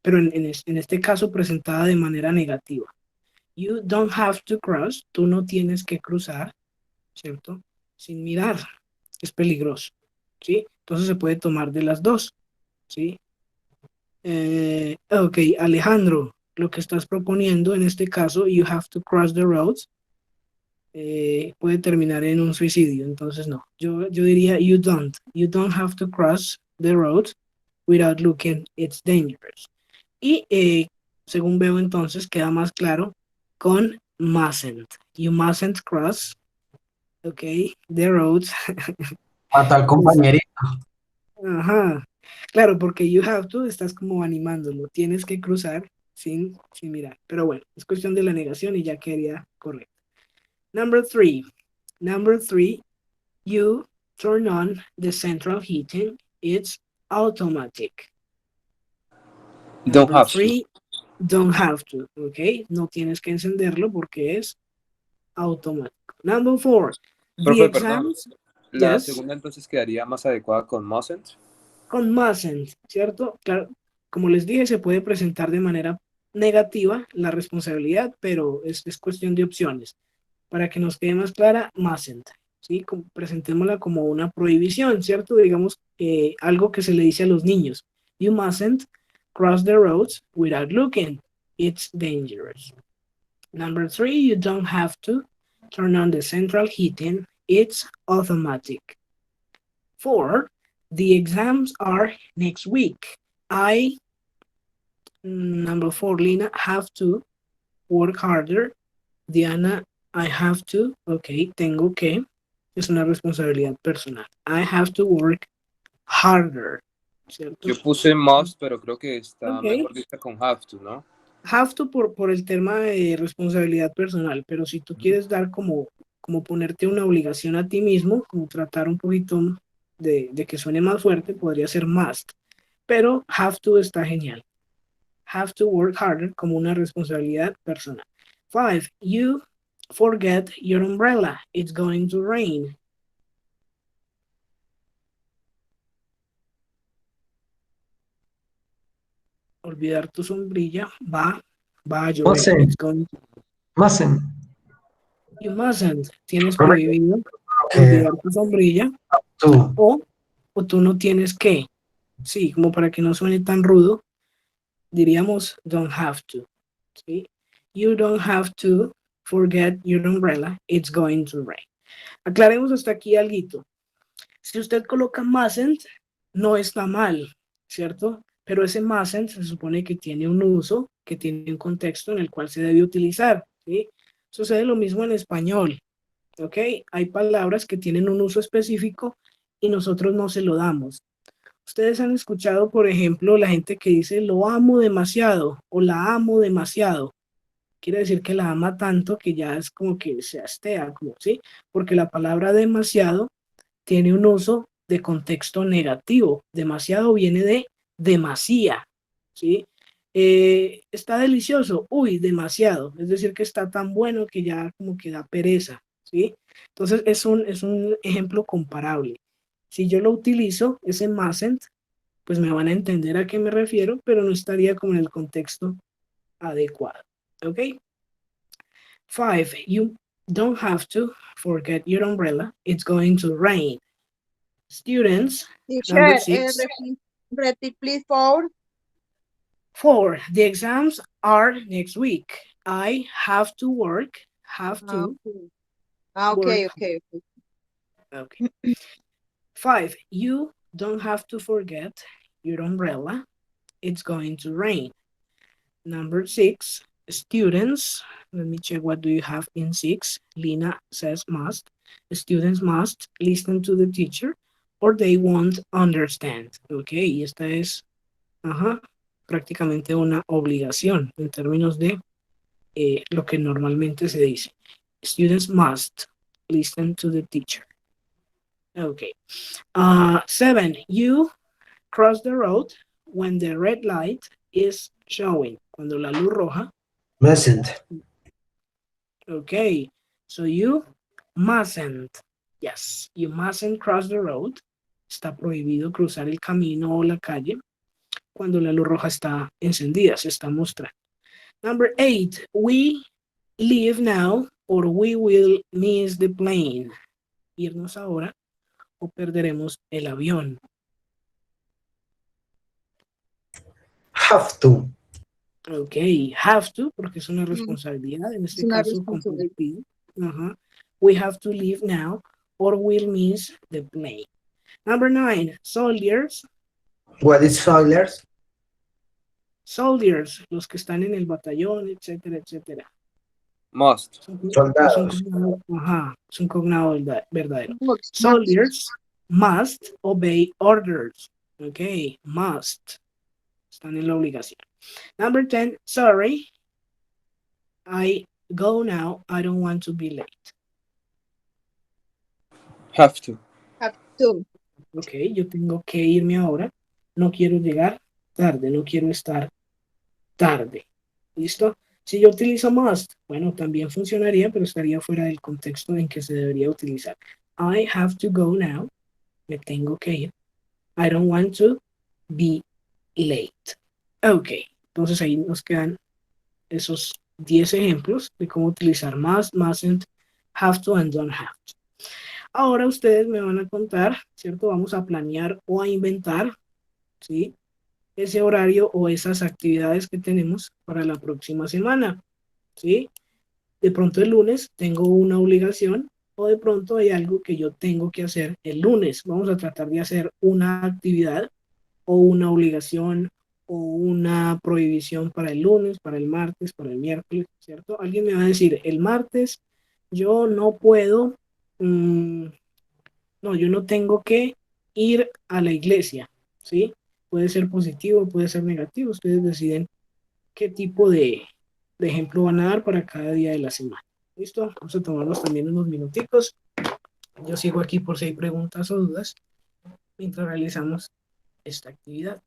pero en este caso presentada de manera negativa. You don't have to cross, tú no tienes que cruzar, ¿cierto? Sin mirar, es peligroso, ¿sí? Entonces se puede tomar de las dos, ¿sí? Ok, Alejandro, lo que estás proponiendo en este caso, you have to cross the roads, puede terminar en un suicidio, entonces no. Yo diría you don't have to cross the roads without looking, it's dangerous. Y según veo entonces queda más claro con mustn't. You mustn't cross, ok, the roads. Mató al compañerito. Ajá. Claro, porque you have to, estás como animándolo. Tienes que cruzar sin mirar. Pero bueno, es cuestión de la negación y ya quedaría correcto. Number three, you turn on the central heating. It's automatic. Don't Number have to. three, don't have to, ok. No tienes que encenderlo porque es automático. Number four, the Profe, perdón. exams. La Yes. segunda entonces quedaría más adecuada con mustn't. Con mustn't, ¿cierto? Claro, como les dije, se puede presentar de manera negativa la responsabilidad, pero es cuestión de opciones. Para que nos quede más clara, mustn't, ¿sí? Presentémosla como una prohibición, ¿cierto? Digamos, algo que se le dice a los niños. You mustn't cross the roads without looking. It's dangerous. Number three, you don't have to turn on the central heating. It's automatic. 4, the exams are next week. Number 4, Lina, have to work harder. Diana, I have to, ok, tengo que, es una responsabilidad personal. I have to work harder, ¿cierto? Yo puse must, pero creo que está Ok. mejor vista con have to, ¿no? Have to por el tema de responsabilidad personal, pero si tú quieres dar como ponerte una obligación a ti mismo, como tratar un poquito de que suene más fuerte, podría ser must, pero have to está genial. Have to work harder como una responsabilidad personal. 5, you forget your umbrella. It's going to rain. Olvidar tu sombrilla, va a llover. Mustn't. It's going to... Mustn't. You mustn't. Tienes Correcto. prohibido olvidar tu sombrilla. Tú. O tú no tienes que. Sí, como para que no suene tan rudo, diríamos don't have to. ¿Sí? You don't have to forget your umbrella. It's going to rain. Aclaremos hasta aquí algo. Si usted coloca mustn't, no está mal, ¿cierto? Pero ese mustn't se supone que tiene un uso, que tiene un contexto en el cual se debe utilizar, ¿sí? Sucede lo mismo en español, ¿ok? Hay palabras que tienen un uso específico y nosotros no se lo damos. Ustedes han escuchado, por ejemplo, la gente que dice lo amo demasiado o la amo demasiado. Quiere decir que la ama tanto que ya es como que se hastea, como, ¿sí? Porque la palabra demasiado tiene un uso de contexto negativo. Demasiado viene de demasía, ¿sí? Está delicioso, uy, demasiado. Es decir, que está tan bueno que ya como que da pereza, ¿sí? Entonces es un ejemplo comparable. Si yo lo utilizo, ese mustn't, pues me van a entender a qué me refiero, pero no estaría como en el contexto adecuado. ¿Ok? 5. You don't have to forget your umbrella. It's going to rain. Students, number Teacher, 6. repeat please for. 4. The exams are next week. I have to work. Have to Okay, work. okay. Okay. 5. You don't have to forget your umbrella. It's going to rain. Number 6. Students. Let me check what do you have in 6. Lina says must. Students must listen to the teacher or they won't understand. Ok, y esta es prácticamente una obligación en términos de lo que normalmente se dice. Students must listen to the teacher. Okay. 7. You cross the road when the red light is showing. Cuando la luz roja. Mustn't. Okay. So you mustn't. Yes. You mustn't cross the road. Está prohibido cruzar el camino o la calle cuando la luz roja está encendida, se está mostrando. Number 8. We leave now or we will miss the plane. Irnos ahora o perderemos el avión. Have to. Ok, have to, porque es una responsabilidad, en este una caso responsabilidad. compartido. We have to leave now or we'll miss the plane. Number 9, soldiers. What is soldiers? Soldiers, los que están en el batallón, etcétera, etcétera. Must. Soldados. Es un cognado verdadero. Must. Soldiers must obey orders. Ok, must. Están en la obligación. Number 10, sorry. I go now. I don't want to be late. Have to. Have to. Ok, yo tengo que irme ahora. No quiero llegar tarde, no quiero estar tarde. ¿Listo? Si yo utilizo must, bueno, también funcionaría, pero estaría fuera del contexto en que se debería utilizar. I have to go now. Me tengo que ir. I don't want to be late. Ok, entonces ahí nos quedan esos 10 ejemplos de cómo utilizar must, mustn't, have to, and don't have to. Ahora ustedes me van a contar, ¿cierto? Vamos a planear o a inventar, ¿sí? Ese horario o esas actividades que tenemos para la próxima semana, ¿sí? De pronto el lunes tengo una obligación o de pronto hay algo que yo tengo que hacer el lunes. Vamos a tratar de hacer una actividad o una obligación o una prohibición para el lunes, para el martes, para el miércoles, ¿cierto? Alguien me va a decir, el martes yo no puedo, no, yo no tengo que ir a la iglesia, ¿sí? Puede ser positivo, puede ser negativo, ustedes deciden qué tipo de ejemplo van a dar para cada día de la semana. ¿Listo? Vamos a tomarnos también unos minuticos. Yo sigo aquí por si hay preguntas o dudas mientras realizamos esta actividad.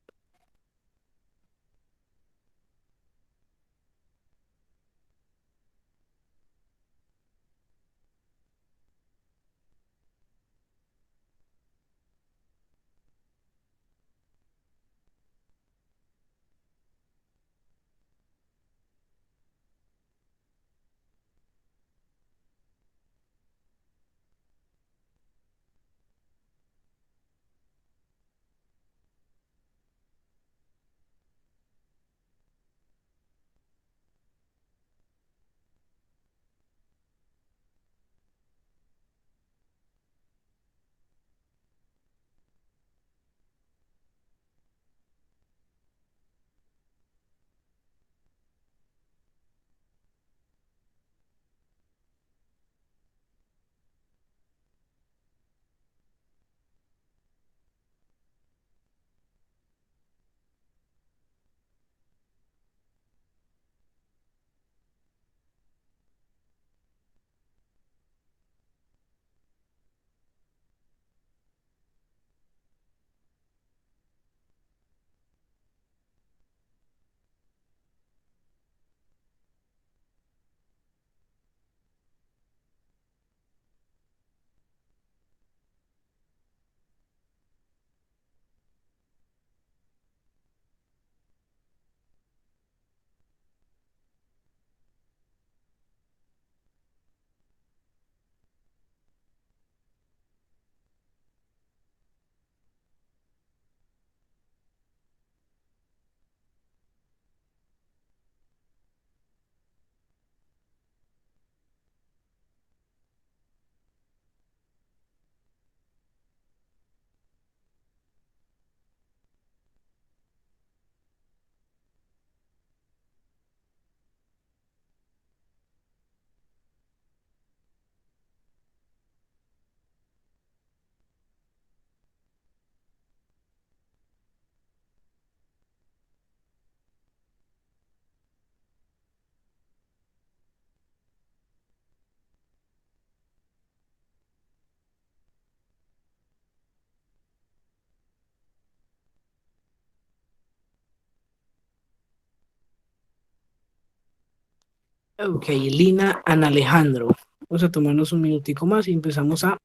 Ok, Lina and Alejandro. Vamos a tomarnos un minutico más y empezamos a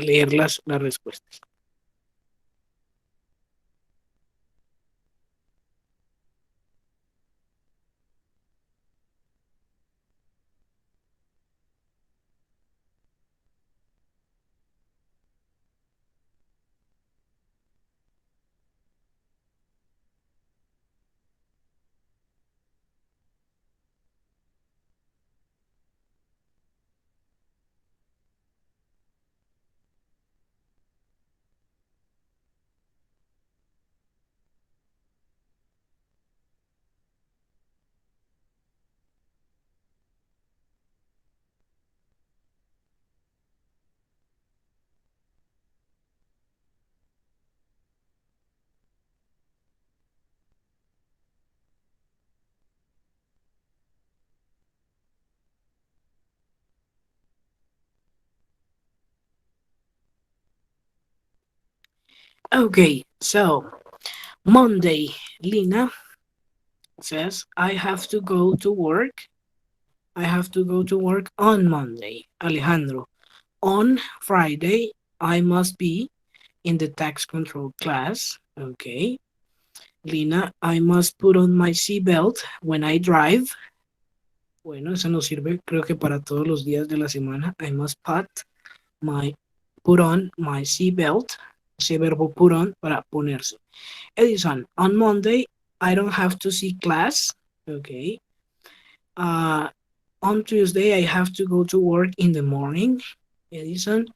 leer las respuestas. Okay, so Monday, Lina says, I have to go to work. I have to go to work on Monday. Alejandro, on Friday, I must be in the tax control class. Okay. Lina, I must put on my seatbelt when I drive. Bueno, eso nos sirve creo que para todos los días de la semana. I must put on my seatbelt. Ese verbo put on para ponerse. Edison, on Monday, I don't have to see class. Okay. On Tuesday, I have to go to work in the morning. Edison,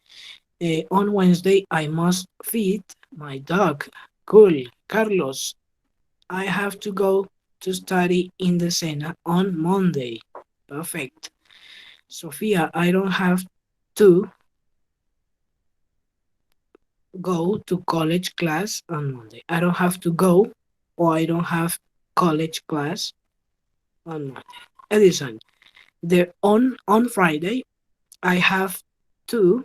on Wednesday, I must feed my dog. Cool. Carlos, I have to go to study in the Sena on Monday. Perfect. Sofia, I don't have to go to college class on Monday. I don't have to go, or I don't have college class on Monday. Edison, on Friday, I have to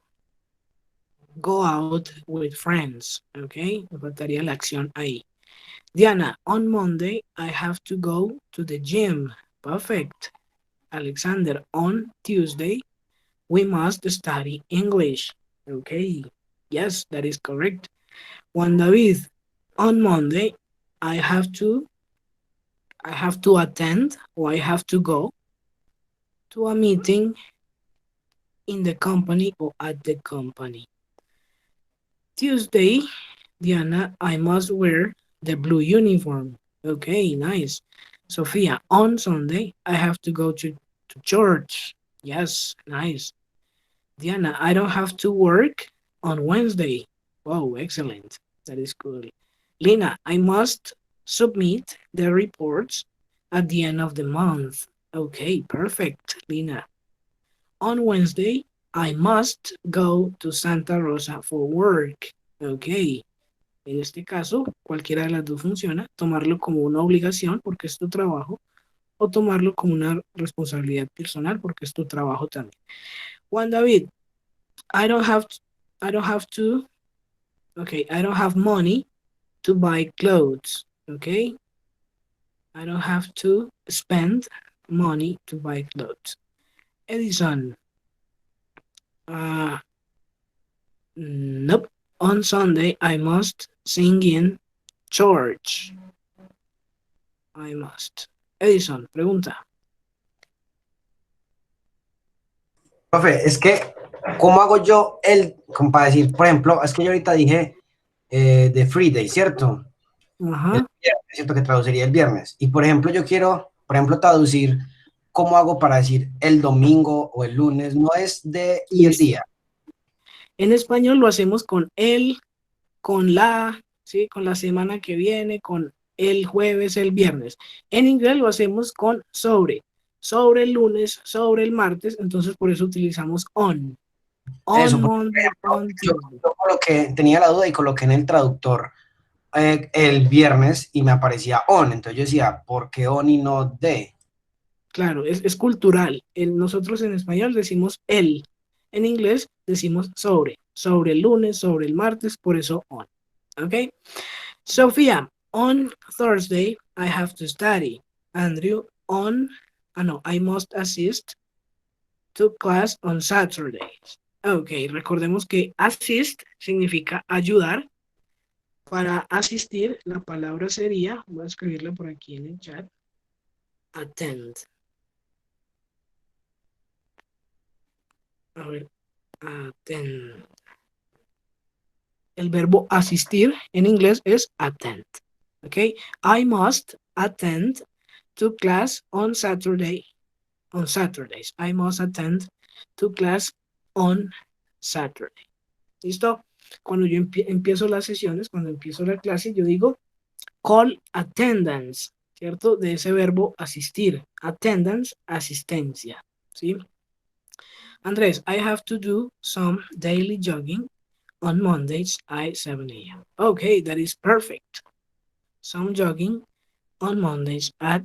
go out with friends. Okay, me faltaría la acción ahí. Diana, on Monday, I have to go to the gym. Perfect. Alexander, on Tuesday, we must study English. Okay, yes, that is correct. Juan David, on Monday, I have to attend, or I have to go to a meeting in the company or at the company. Tuesday, Diana, I must wear the blue uniform. Okay, nice. Sophia, on Sunday, I have to go to church. Yes, nice. Diana, I don't have to work on Wednesday. Wow, excellent. That is good. Lina, I must submit the reports at the end of the month. Okay, perfect, Lina. On Wednesday, I must go to Santa Rosa for work. Okay. En este caso, cualquiera de las dos funciona. Tomarlo como una obligación porque es tu trabajo, o tomarlo como una responsabilidad personal porque es tu trabajo también. Juan David, I don't have money to buy clothes. Okay. I don't have to spend money to buy clothes. Edison, nope. On Sunday, I must sing in church. I must. Edison, pregunta. Profe, es que, ¿cómo hago yo como para decir, por ejemplo, es que yo ahorita dije the free day, ¿cierto? Ajá. El viernes, ¿cierto? Que traduciría el viernes. Y, por ejemplo, yo quiero, traducir, ¿cómo hago para decir el domingo o el lunes? No es de y el día. En español lo hacemos con el, con la, ¿sí? Con la semana que viene, con el jueves, el viernes. En inglés lo hacemos con sobre el lunes, sobre el martes, entonces por eso utilizamos on. Eso, Monday, on yo coloqué, tenía la duda y coloqué en el traductor el viernes y me aparecía on, entonces yo decía, ¿por qué on y no de? Claro, es cultural. Nosotros en español decimos el. En inglés decimos sobre el lunes, sobre el martes, por eso on. ¿Ok? Sofía, on Thursday, I have to study. Andrew, on no, I must assist to class on Saturdays. Ok, recordemos que assist significa ayudar. Para asistir, la palabra sería, voy a escribirla por aquí en el chat, attend. A ver, attend. El verbo asistir en inglés es attend. Ok, I must attend to class on Saturday. On Saturdays. I must attend to class on Saturday. ¿Listo? Cuando yo empiezo las sesiones, cuando empiezo la clase, yo digo call attendance, ¿cierto? De ese verbo asistir. Attendance, asistencia. ¿Sí? Andrés, I have to do some daily jogging on Mondays at 7 a.m. Okay, that is perfect. Some jogging on Mondays at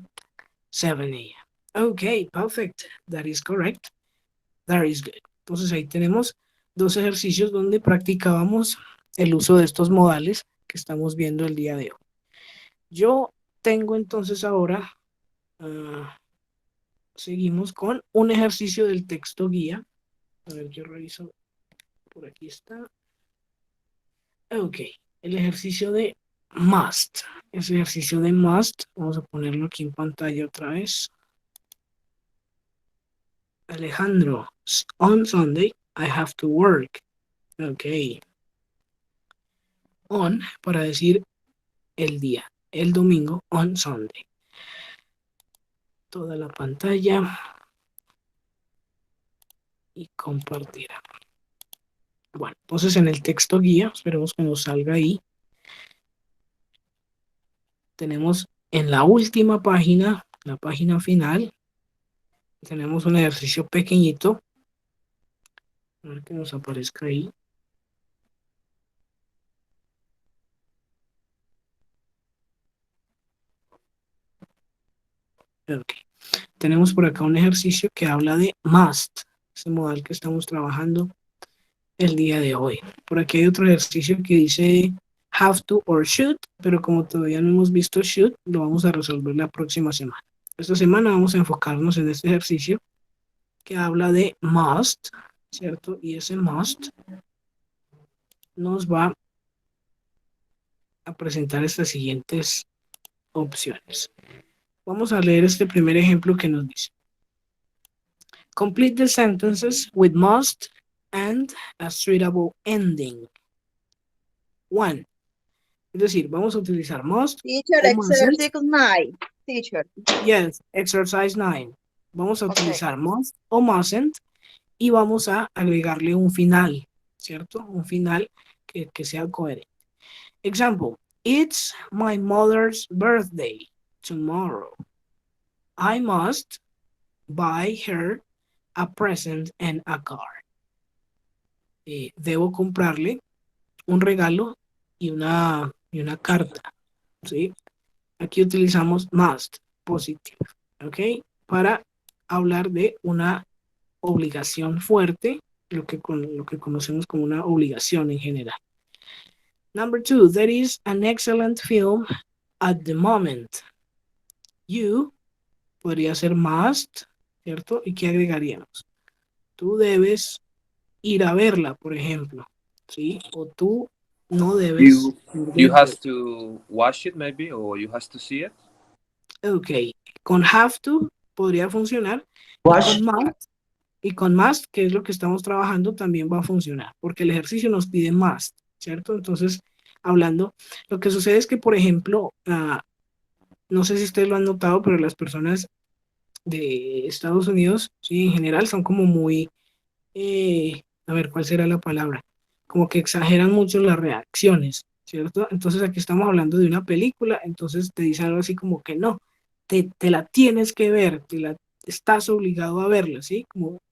7 a.m. Okay, perfect. That is correct. That is good. Entonces ahí tenemos dos ejercicios donde practicábamos el uso de estos modales que estamos viendo el día de hoy. Yo tengo entonces ahora, seguimos con un ejercicio del texto guía. A ver, yo reviso. Por aquí está. Ok, el ejercicio de must. Ese ejercicio de must, vamos a ponerlo aquí en pantalla otra vez. Alejandro, on Sunday, I have to work. Ok. On, para decir el día. El domingo, on Sunday. Toda la pantalla. Y compartir. Bueno, entonces en el texto guía, esperemos que nos salga ahí. Tenemos en la última página, la página final, tenemos un ejercicio pequeñito. A ver que nos aparezca ahí. Ok. Tenemos por acá un ejercicio que habla de must, ese modal que estamos trabajando el día de hoy. Por aquí hay otro ejercicio que dice have to or should, pero como todavía no hemos visto should, lo vamos a resolver la próxima semana. Esta semana vamos a enfocarnos en este ejercicio que habla de must, ¿cierto? Y ese must nos va a presentar estas siguientes opciones. Vamos a leer este primer ejemplo que nos dice. Complete the sentences with must and a suitable ending. 1. Es decir, vamos a utilizar must. Teacher, o mustn't. exercise 9. Teacher. Yes, exercise 9. Vamos a utilizar must o mustn't y vamos a agregarle un final, ¿cierto? Un final que sea coherente. Example, it's my mother's birthday tomorrow. I must buy her a present and a card. Debo comprarle un regalo y una carta, ¿sí? Aquí utilizamos must, positive, ¿ok? Para hablar de una obligación fuerte, lo que conocemos como una obligación en general. Number 2, there is an excellent film at the moment. You podría ser must, ¿cierto? ¿Y qué agregaríamos? Tú debes ir a verla, por ejemplo, ¿sí? O tú no debes... You have to watch it maybe, or you have to see it. Ok, con have to podría funcionar. Watch. Y con must, que es lo que estamos trabajando, también va a funcionar, porque el ejercicio nos pide must, ¿cierto? Entonces, hablando, lo que sucede es que, por ejemplo, no sé si ustedes lo han notado, pero las personas de Estados Unidos, sí, en general, son como muy, a ver, ¿cuál será la palabra? Como que exageran mucho las reacciones, ¿cierto? Entonces, aquí estamos hablando de una película, entonces te dicen algo así como que no, te la tienes que ver, estás obligado a verla, ¿sí?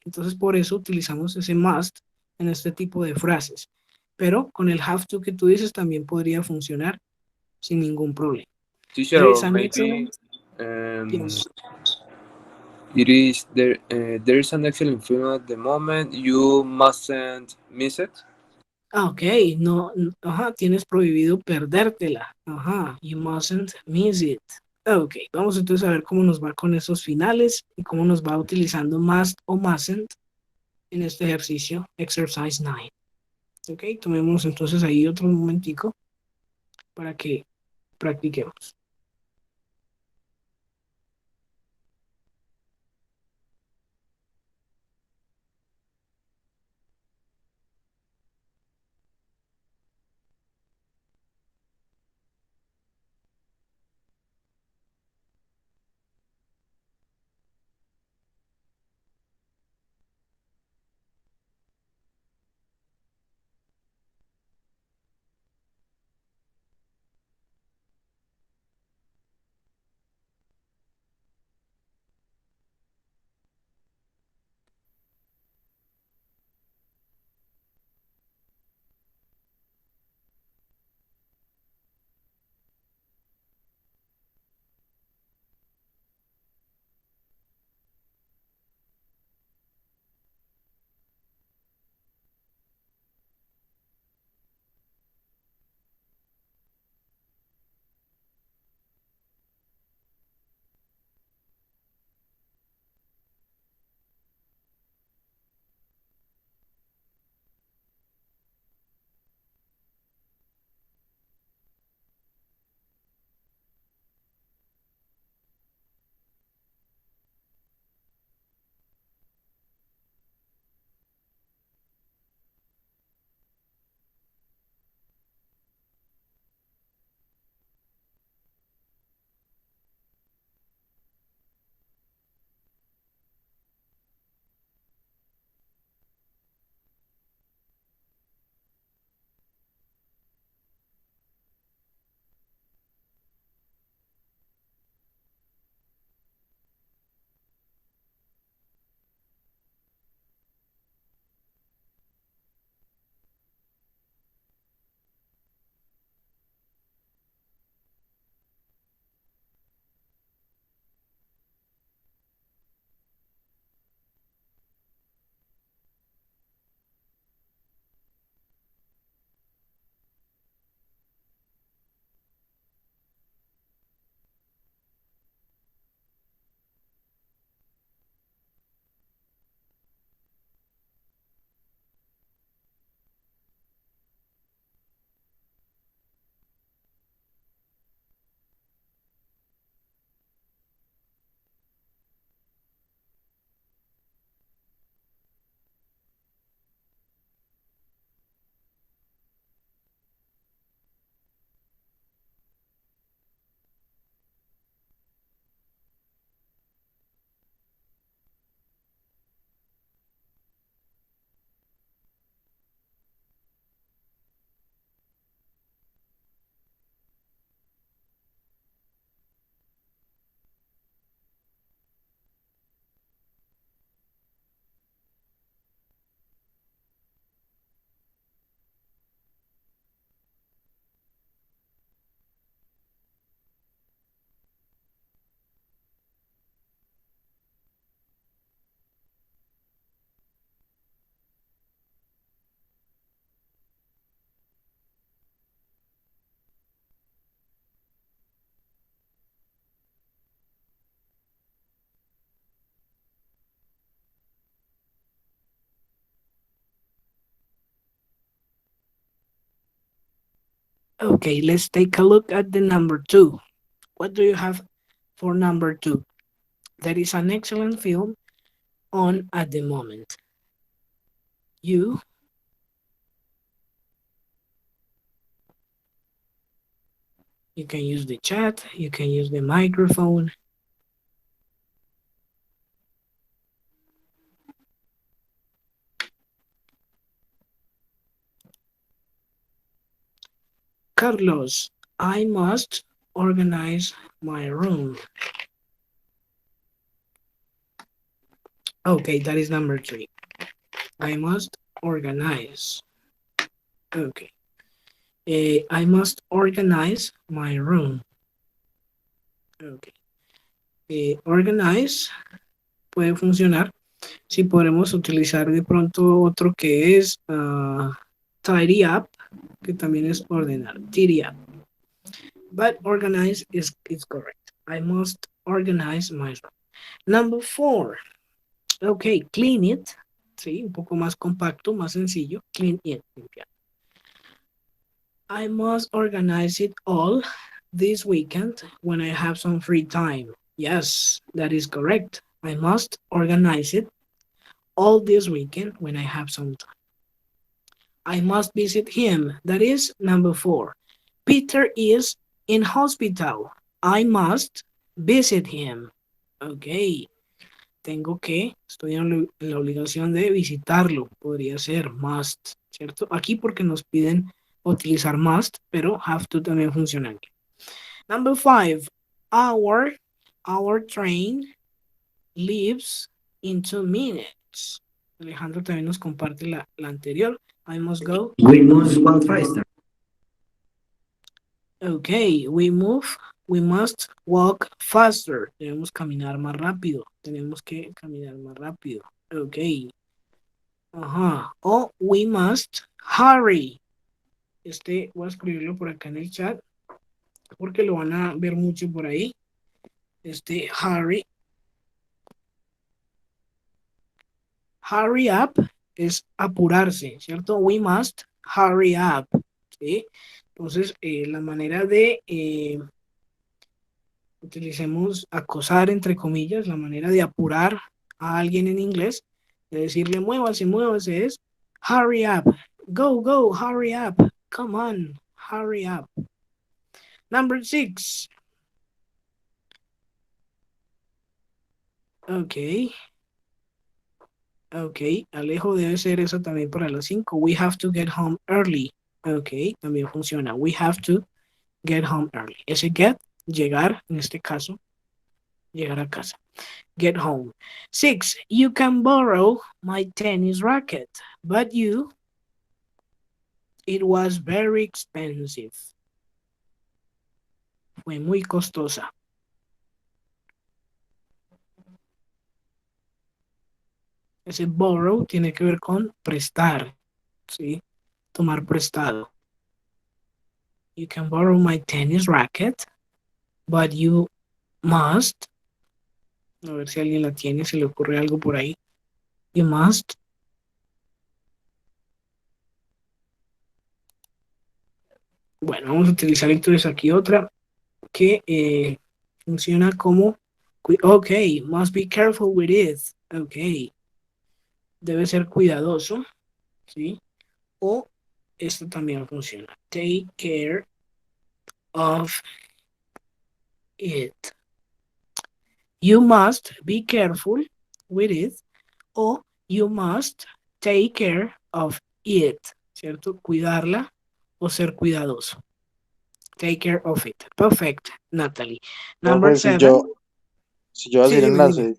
Entonces, por eso utilizamos ese must en este tipo de frases. Pero con el have to que tú dices también podría funcionar sin ningún problema. Teacher, or maybe Yes. there is an excellent film at the moment. You mustn't miss it. Ok, no, tienes prohibido perdértela. Ajá, you mustn't miss it. Ok, vamos entonces a ver cómo nos va con esos finales y cómo nos va utilizando must o mustn't en este ejercicio, exercise 9. Ok, tomemos entonces ahí otro momentico para que practiquemos. Okay, let's take a look at the number 2. What do you have for number 2? That is an excellent film on at the moment. You can use the chat, you can use the microphone. Carlos, I must organize my room. Okay, that is number 3. I must organize. Okay. I must organize my room. Okay. Organize puede funcionar si podemos utilizar de pronto otro que es tidy up, que también es ordenar. Tidy up. But organize is correct. I must organize my room. Number 4. Ok, clean it. Sí, un poco más compacto, más sencillo. Clean it, limpiar. I must organize it all this weekend when I have some free time. Yes, that is correct. I must organize it all this weekend when I have some time. I must visit him. That is number 4. Peter is in hospital. I must visit him. Ok. Estoy en la obligación de visitarlo. Podría ser must, ¿cierto? Aquí porque nos piden utilizar must, pero have to también funciona aquí. Number 5. Our train leaves in 2 minutes. Alejandro también nos comparte la anterior. I must go. We must walk faster. Okay, we must walk faster. Debemos caminar más rápido. Tenemos que caminar más rápido. Okay. Ajá. O we must hurry. Voy a escribirlo por acá en el chat porque lo van a ver mucho por ahí. Hurry. Hurry up es apurarse, ¿cierto? We must hurry up. ¿Sí? Entonces, la manera de utilicemos acosar, entre comillas, la manera de apurar a alguien en inglés, de decirle muévase, muévase, es hurry up. Go, go, hurry up. Come on, hurry up. Number 6. Ok. Ok, Alejo debe ser eso también para las 5. We have to get home early. Ok, también funciona. We have to get home early. Ese get, llegar, en este caso, llegar a casa. Get home. 6. You can borrow my tennis racket, but it was very expensive. Fue muy costosa. Ese borrow tiene que ver con prestar, ¿sí? Tomar prestado. You can borrow my tennis racket, but you must. A ver si alguien la tiene, se le ocurre algo por ahí. You must. Bueno, vamos a utilizar entonces aquí otra que funciona como, ok, must be careful with it. Ok. Debe ser cuidadoso, ¿sí? O esto también funciona. Take care of it. You must be careful with it. O you must take care of it. ¿Cierto? Cuidarla o ser cuidadoso. Take care of it. Perfect, Natalie. Number 7. Si yo voy a Sí, hacer dime, enlace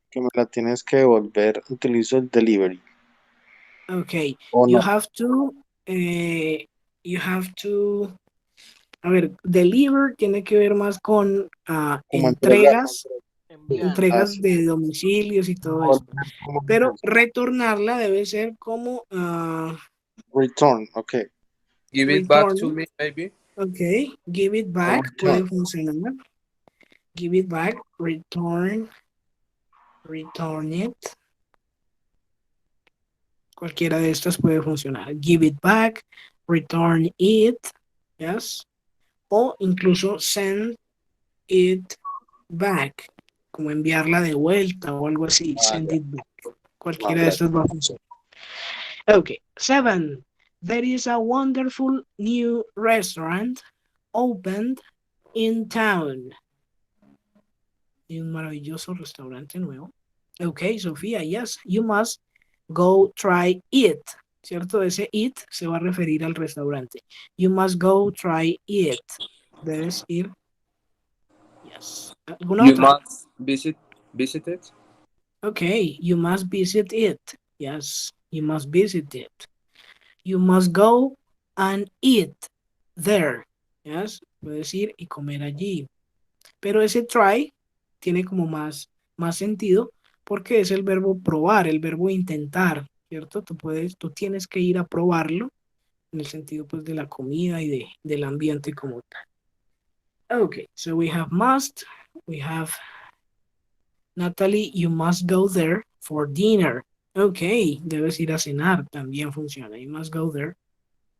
que me la tienes que devolver, utilizo el delivery. Okay, ¿O you no? have to, a ver, deliver tiene que ver más con Como entregar. entregas Sí. de domicilios y todo eso. Devolver como Pero retornarla debe ser como return, ok. Give it back return. to me, maybe. Ok, give it back puede funcionar. Give it back, return it. Cualquiera de estas puede funcionar. Give it back, return it, yes. O incluso send it back, como enviarla de vuelta o algo así. Send it back. Cualquiera de estas va a funcionar. Okay, 7. There is a wonderful new restaurant opened in town. Y un maravilloso restaurante nuevo. Okay, Sofía, yes, you must go try it. ¿Cierto? Ese it se va a referir al restaurante. You must go try it. Debes ir. Yes. ¿Alguna You otra? must visit it. Okay, you must visit it. Yes, you must visit it. You must go and eat there. Yes, puedes ir y comer allí. Pero ese try tiene como más sentido porque es el verbo probar, el verbo intentar, ¿cierto? Tú tienes que ir a probarlo en el sentido pues de la comida y del ambiente como tal. Okay, so we have must, We have Natalie, you must go there for dinner. Ok, debes ir a cenar, también funciona. You must go there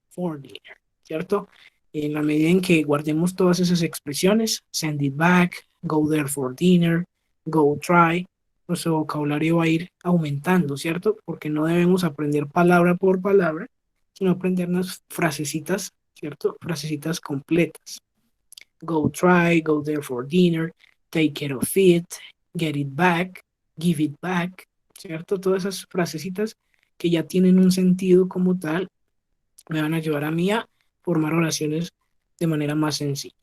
for dinner, ¿cierto? En la medida en que guardemos todas esas expresiones, send it back, go there for dinner, go try, nuestro vocabulario va a ir aumentando, ¿cierto? Porque no debemos aprender palabra por palabra, sino aprendernos frasecitas, ¿cierto? Frasecitas completas. Go try, go there for dinner, take care of it, get it back, give it back, ¿cierto? Todas esas frasecitas que ya tienen un sentido como tal me van a ayudar a mí a formar oraciones de manera más sencilla.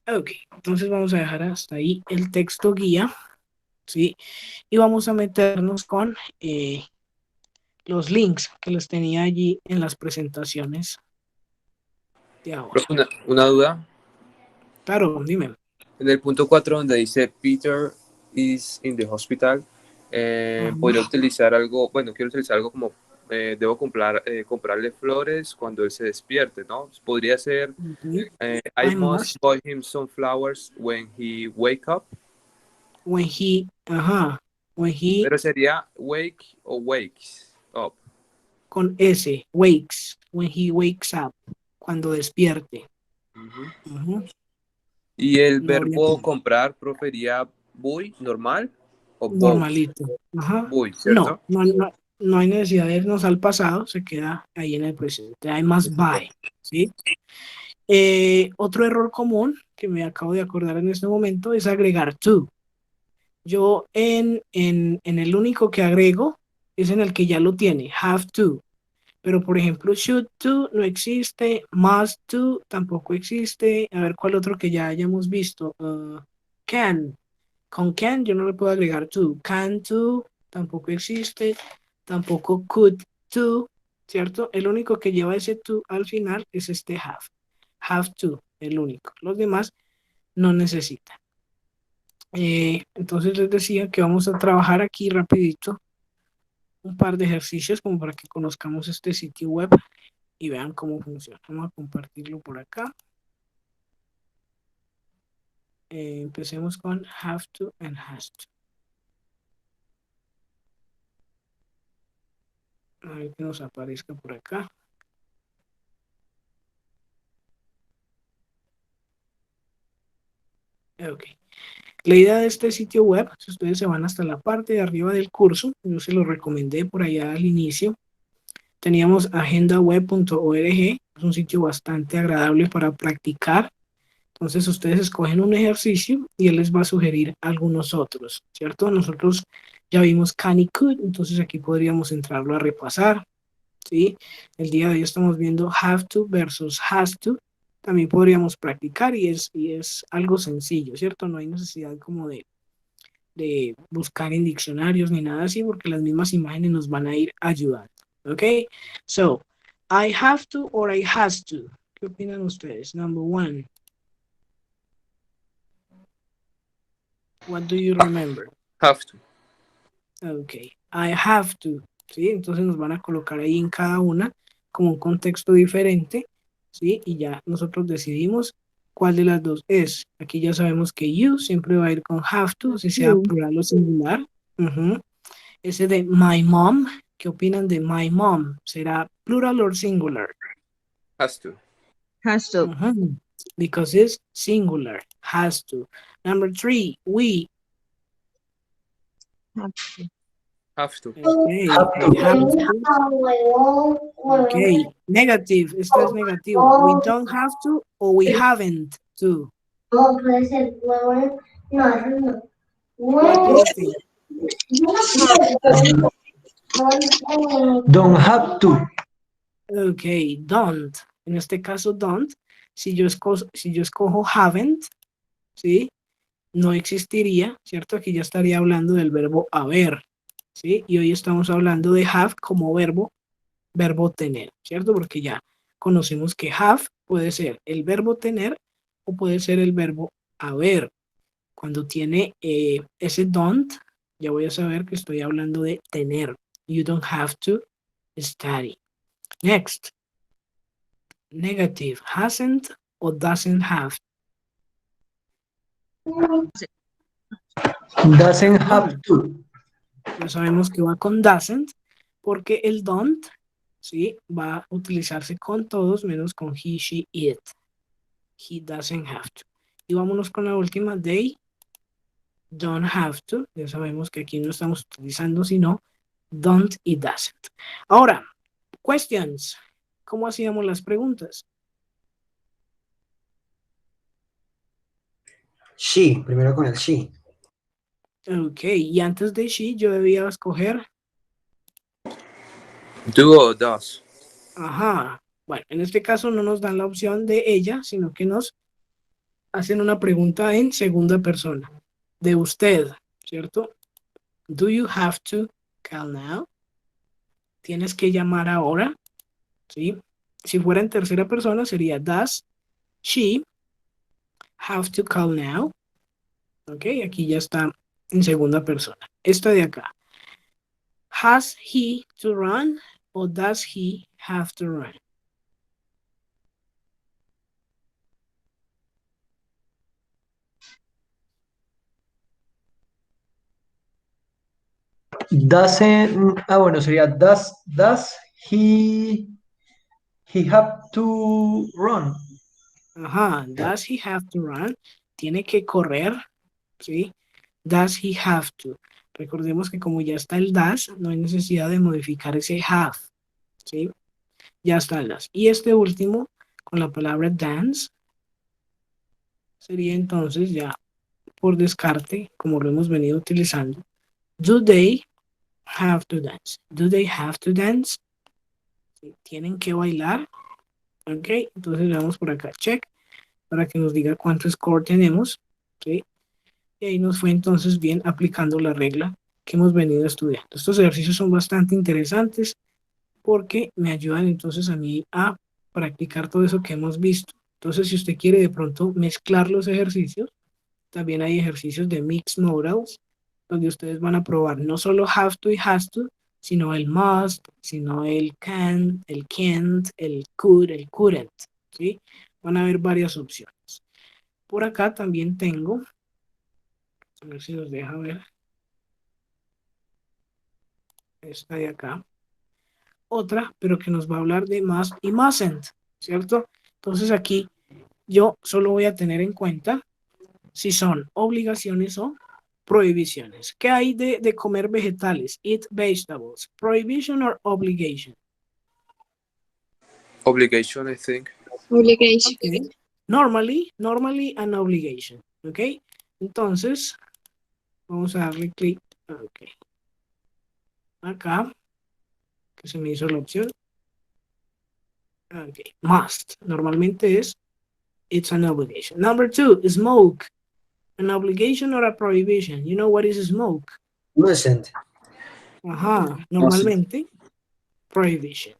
Ok, entonces vamos a dejar hasta ahí el texto guía, ¿sí? Y vamos a meternos con los links que les tenía allí en las presentaciones de ahora. Profe, una duda. Claro, dime. En el punto 4 donde dice Peter is in the hospital, podría utilizar algo, bueno, quiero utilizar algo como debo comprarle flores cuando él se despierte, ¿no? Podría ser I must buy him some flowers when he wake up. When he, when he. Pero sería wake o wakes up. Con S, wakes, when he wakes up, cuando despierte. Y el verbo comprar, profería buy, normal o normalito. Buy, ¿cierto? No hay necesidad de irnos al pasado, se queda ahí en el presente. I must buy, ¿sí? Otro error común que me acabo de acordar en este momento es agregar to. Yo en el único que agrego es en el que ya lo tiene, have to. Pero por ejemplo, should to no existe, must to tampoco existe. A ver cuál otro que ya hayamos visto. Can. Con can yo no le puedo agregar to. Can to tampoco existe. Tampoco could to, ¿cierto? El único que lleva ese to al final es este have. Have to, el único. Los demás no necesitan. Entonces les decía que vamos a trabajar aquí rapidito un par de ejercicios como para que conozcamos este sitio web y vean cómo funciona. Vamos a compartirlo por acá. Empecemos con have to and has to. A ver que nos aparezca por acá. Ok. La idea de este sitio web, si ustedes se van hasta la parte de arriba del curso, yo se lo recomendé por allá al inicio, teníamos agendaweb.org, es un sitio bastante agradable para practicar. Entonces ustedes escogen un ejercicio y él les va a sugerir algunos otros, ¿cierto? Nosotros ya vimos can y could, entonces aquí podríamos entrarlo a repasar, ¿sí? El día de hoy estamos viendo have to versus has to. También podríamos practicar y es algo sencillo, ¿cierto? No hay necesidad como de buscar en diccionarios ni nada así porque las mismas imágenes nos van a ir ayudando, ¿ok? So, I have to or I has to. ¿Qué opinan ustedes? Number one. What do you remember? Have to. Ok, I have to, ¿sí? Entonces nos van a colocar ahí en cada una como un contexto diferente, ¿sí? Y ya nosotros decidimos cuál de las dos es. Aquí ya sabemos que you siempre va a ir con have to, si sea plural o singular. Ese de my mom, ¿qué opinan de my mom? ¿Será plural o singular? Has to. Has to. Because it's singular, has to. Number three, we. Have to. Okay, have to. Okay, negative. Esto es negativo. We don't have to or we haven't to. What do you think? Don't have to. Okay, don't. En este caso, don't. Si yo escojo haven't, ¿sí? No existiría, ¿cierto? Aquí ya estaría hablando del verbo haber, ¿sí? Y hoy estamos hablando de have como verbo tener, ¿cierto? Porque ya conocemos que have puede ser el verbo tener o puede ser el verbo haber. Cuando tiene ese don't, ya voy a saber que estoy hablando de tener. You don't have to study. Next. Negative. Hasn't or doesn't have. Doesn't have to. Ya sabemos que va con doesn't, porque el don't, ¿sí? Va a utilizarse con todos menos con he, she, it. He doesn't have to. Y vámonos con la última, they don't have to. Ya sabemos que aquí no estamos utilizando sino don't y doesn't. Ahora, questions. ¿Cómo hacíamos las preguntas? She, primero con el she. Ok, y antes de she yo debía escoger. Do o does. Ajá. Bueno, en este caso no nos dan la opción de ella, sino que nos hacen una pregunta en segunda persona. De usted, ¿cierto? Do you have to call now? Tienes que llamar ahora, ¿sí? Si fuera en tercera persona sería does she have to call now? Ok, aquí ya está en segunda persona. Esta de acá. Has he to run o does he have to run? Doesn't, bueno, sería does he have to run? Ajá, does he have to run? Tiene que correr, ¿sí? Does he have to? Recordemos que como ya está el does, no hay necesidad de modificar ese have, ¿sí? Ya está el does. Y este último, con la palabra dance, sería entonces ya por descarte, como lo hemos venido utilizando. Do they have to dance? Do they have to dance? ¿Sí? ¿Tienen que bailar? Ok, entonces le damos por acá check para que nos diga cuánto score tenemos. ¿Sí? Y ahí nos fue entonces bien aplicando la regla que hemos venido estudiando. Estos ejercicios son bastante interesantes porque me ayudan entonces a mí a practicar todo eso que hemos visto. Entonces, si usted quiere de pronto mezclar los ejercicios, también hay ejercicios de mixed modals, donde ustedes van a probar no solo have to y has to, sino el must, sino el can, el can't, el could, el couldn't, ¿sí? Van a haber varias opciones. Por acá también tengo, a ver si nos deja ver, esta de acá, otra, pero que nos va a hablar de must y mustn't, ¿cierto? Entonces aquí yo solo voy a tener en cuenta si son obligaciones o prohibiciones. ¿Qué hay de comer vegetales? Eat vegetables. Prohibition or obligation? Obligation, I think. Obligation. Okay. Normally an obligation. ¿Ok? Entonces, vamos a darle clic. Ok. Acá, que se me hizo la opción. Ok. Must. Normalmente es, it's an obligation. Number 2, smoke. An obligation or a prohibition? You know what is smoke? Mustn't. Ajá, normalmente prohibition.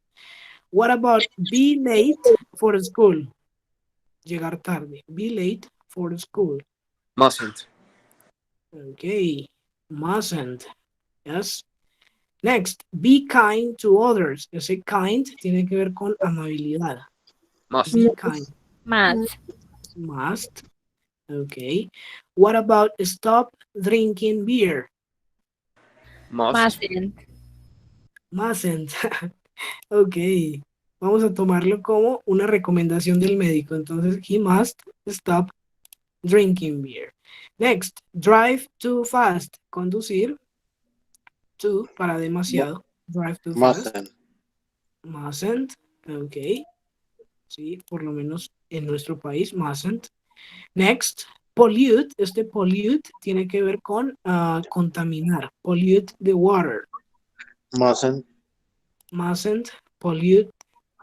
What about be late for school? Llegar tarde. Be late for school. Mustn't. Okay, mustn't. Yes. Next, be kind to others. Ese kind tiene que ver con amabilidad. Must. Be kind. Must. Must. Okay. What about stop drinking beer? Must. Mustn't. Mustn't. Ok. Vamos a tomarlo como una recomendación del médico. Entonces, he must stop drinking beer. Next, drive too fast. Conducir. Too para demasiado. Drive too fast. Mustn't. Ok. Sí, por lo menos en nuestro país, mustn't. Next, pollute. Este pollute tiene que ver con contaminar. Pollute the water. Mustn't pollute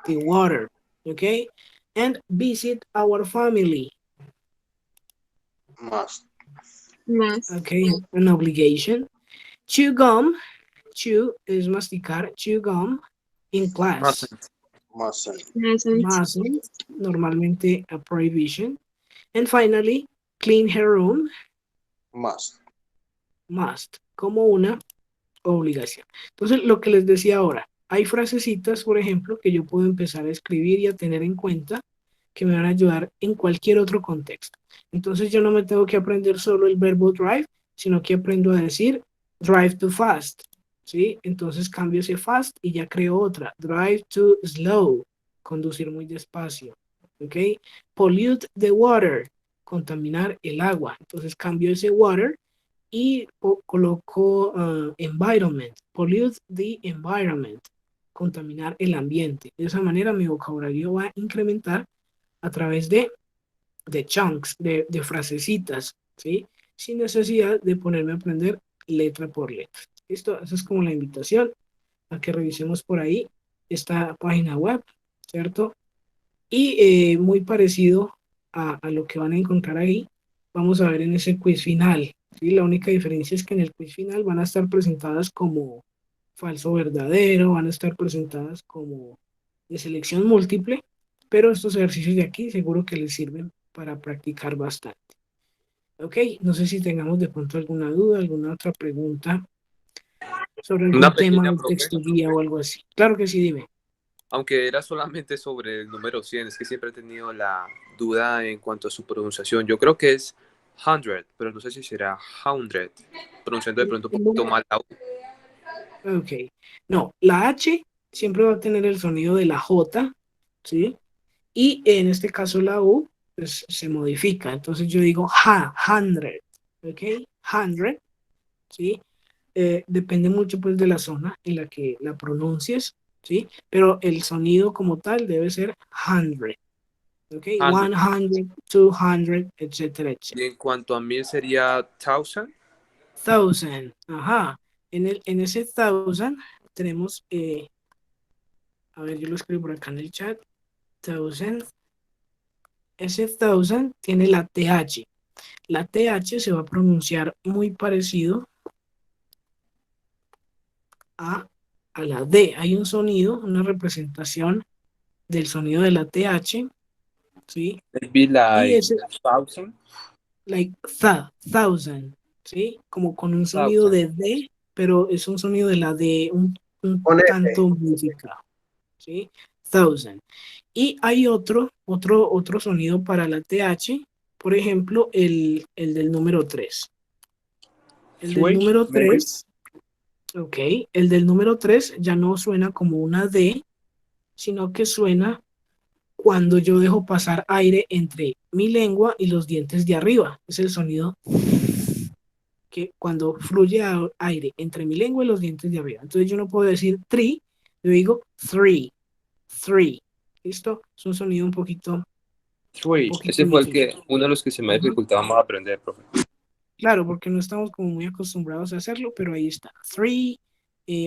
the water. Okay? And visit our family. Must. Okay, an obligation. Chew gum. Chew is masticar. Chew gum in class. Mustn't. Normalmente a prohibition. And finally, clean her room. Must. Como una obligación. Entonces, lo que les decía ahora, hay frasecitas, por ejemplo, que yo puedo empezar a escribir y a tener en cuenta que me van a ayudar en cualquier otro contexto. Entonces yo no me tengo que aprender solo el verbo drive, sino que aprendo a decir drive too fast, ¿sí? Entonces cambio ese fast y ya creo otra, drive too slow, conducir muy despacio, ¿ok? Pollute the water, contaminar el agua. Entonces cambio ese water y coloco environment, pollute the environment, contaminar el ambiente. De esa manera mi vocabulario va a incrementar a través de chunks, de frasecitas, ¿sí? Sin necesidad de ponerme a aprender letra por letra. ¿Listo? Esa es como la invitación a que revisemos por ahí esta página web, ¿cierto? Y muy parecido a lo que van a encontrar ahí, vamos a ver en ese quiz final, ¿sí? La única diferencia es que en el quiz final van a estar presentadas como falso verdadero, van a estar presentadas como de selección múltiple, pero estos ejercicios de aquí seguro que les sirven para practicar bastante. Ok, no sé si tengamos de pronto alguna duda, alguna otra pregunta sobre algún Una tema pequeña, del profe, texto guía o algo así. Claro que sí, dime. aunque era solamente sobre el número 100, es que siempre he tenido la duda en cuanto a su pronunciación. Yo creo que es 100, pero no sé si será 100, pronunciando de pronto un poquito mal la U. Ok, no, la H siempre va a tener el sonido de la J, ¿sí? Y en este caso la U pues, se modifica. Entonces yo digo 100, ¿ok? 100, ¿sí? Depende mucho pues de la zona en la que la pronuncies, ¿sí? Pero el sonido como tal debe ser 100, ¿ok? 100. 100, 200, etcétera, etcétera. Y en cuanto a 1000 sería 1000. 1000, ajá. En ese 1000 tenemos, a ver, yo lo escribo por acá en el chat, 1000. Ese 1000 tiene la TH. La TH se va a pronunciar muy parecido a la D. Hay un sonido, una representación del sonido de la TH, ¿sí? Maybe Y like ese, 1000. like, thousand, ¿sí? Como con un sonido 1000. de D, pero es un sonido de la D un Con F. tanto modificado, ¿sí? 1000. Y hay otro sonido para la TH, por ejemplo, el del número 3. El del Switch, número maybe. 3, ok, el del número 3 ya no suena como una D, sino que suena cuando yo dejo pasar aire entre mi lengua y los dientes de arriba. Es el sonido que cuando fluye aire entre mi lengua y los dientes de arriba. Entonces yo no puedo decir three, yo digo three. ¿Listo? Es un sonido un poquito Switch. Ese fue uno de los que se me dificultaba más aprender, profe. Claro, porque no estamos como muy acostumbrados a hacerlo, pero ahí está. Three.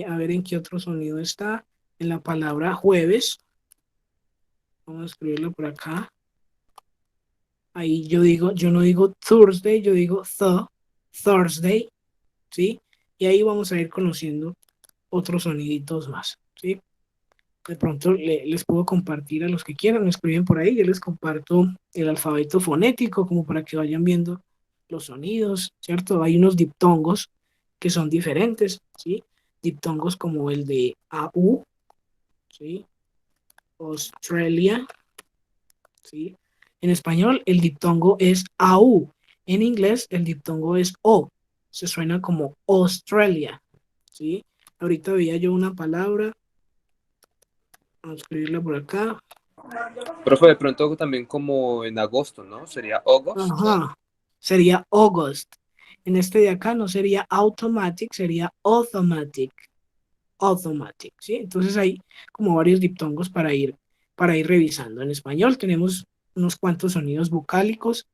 A ver en qué otro sonido está. En la palabra jueves. Vamos a escribirlo por acá. Ahí yo no digo Thursday, yo digo Thursday, ¿sí? Y ahí vamos a ir conociendo otros soniditos más, ¿sí? De pronto les puedo compartir a los que quieran, me escriben por ahí, yo les comparto el alfabeto fonético como para que vayan viendo los sonidos, ¿cierto? Hay unos diptongos que son diferentes, ¿sí? Diptongos como el de AU, ¿sí? Australia, ¿sí? En español el diptongo es AU, en inglés el diptongo es O, se suena como Australia, ¿sí? Ahorita veía yo una palabra, vamos a escribirla por acá. Profe, de pronto también como en agosto, ¿no? Sería August. Ajá, sería August. En este de acá no sería automatic, sería automatic, ¿sí? Entonces hay como varios diptongos para ir revisando. En español tenemos unos cuantos sonidos vocálicos.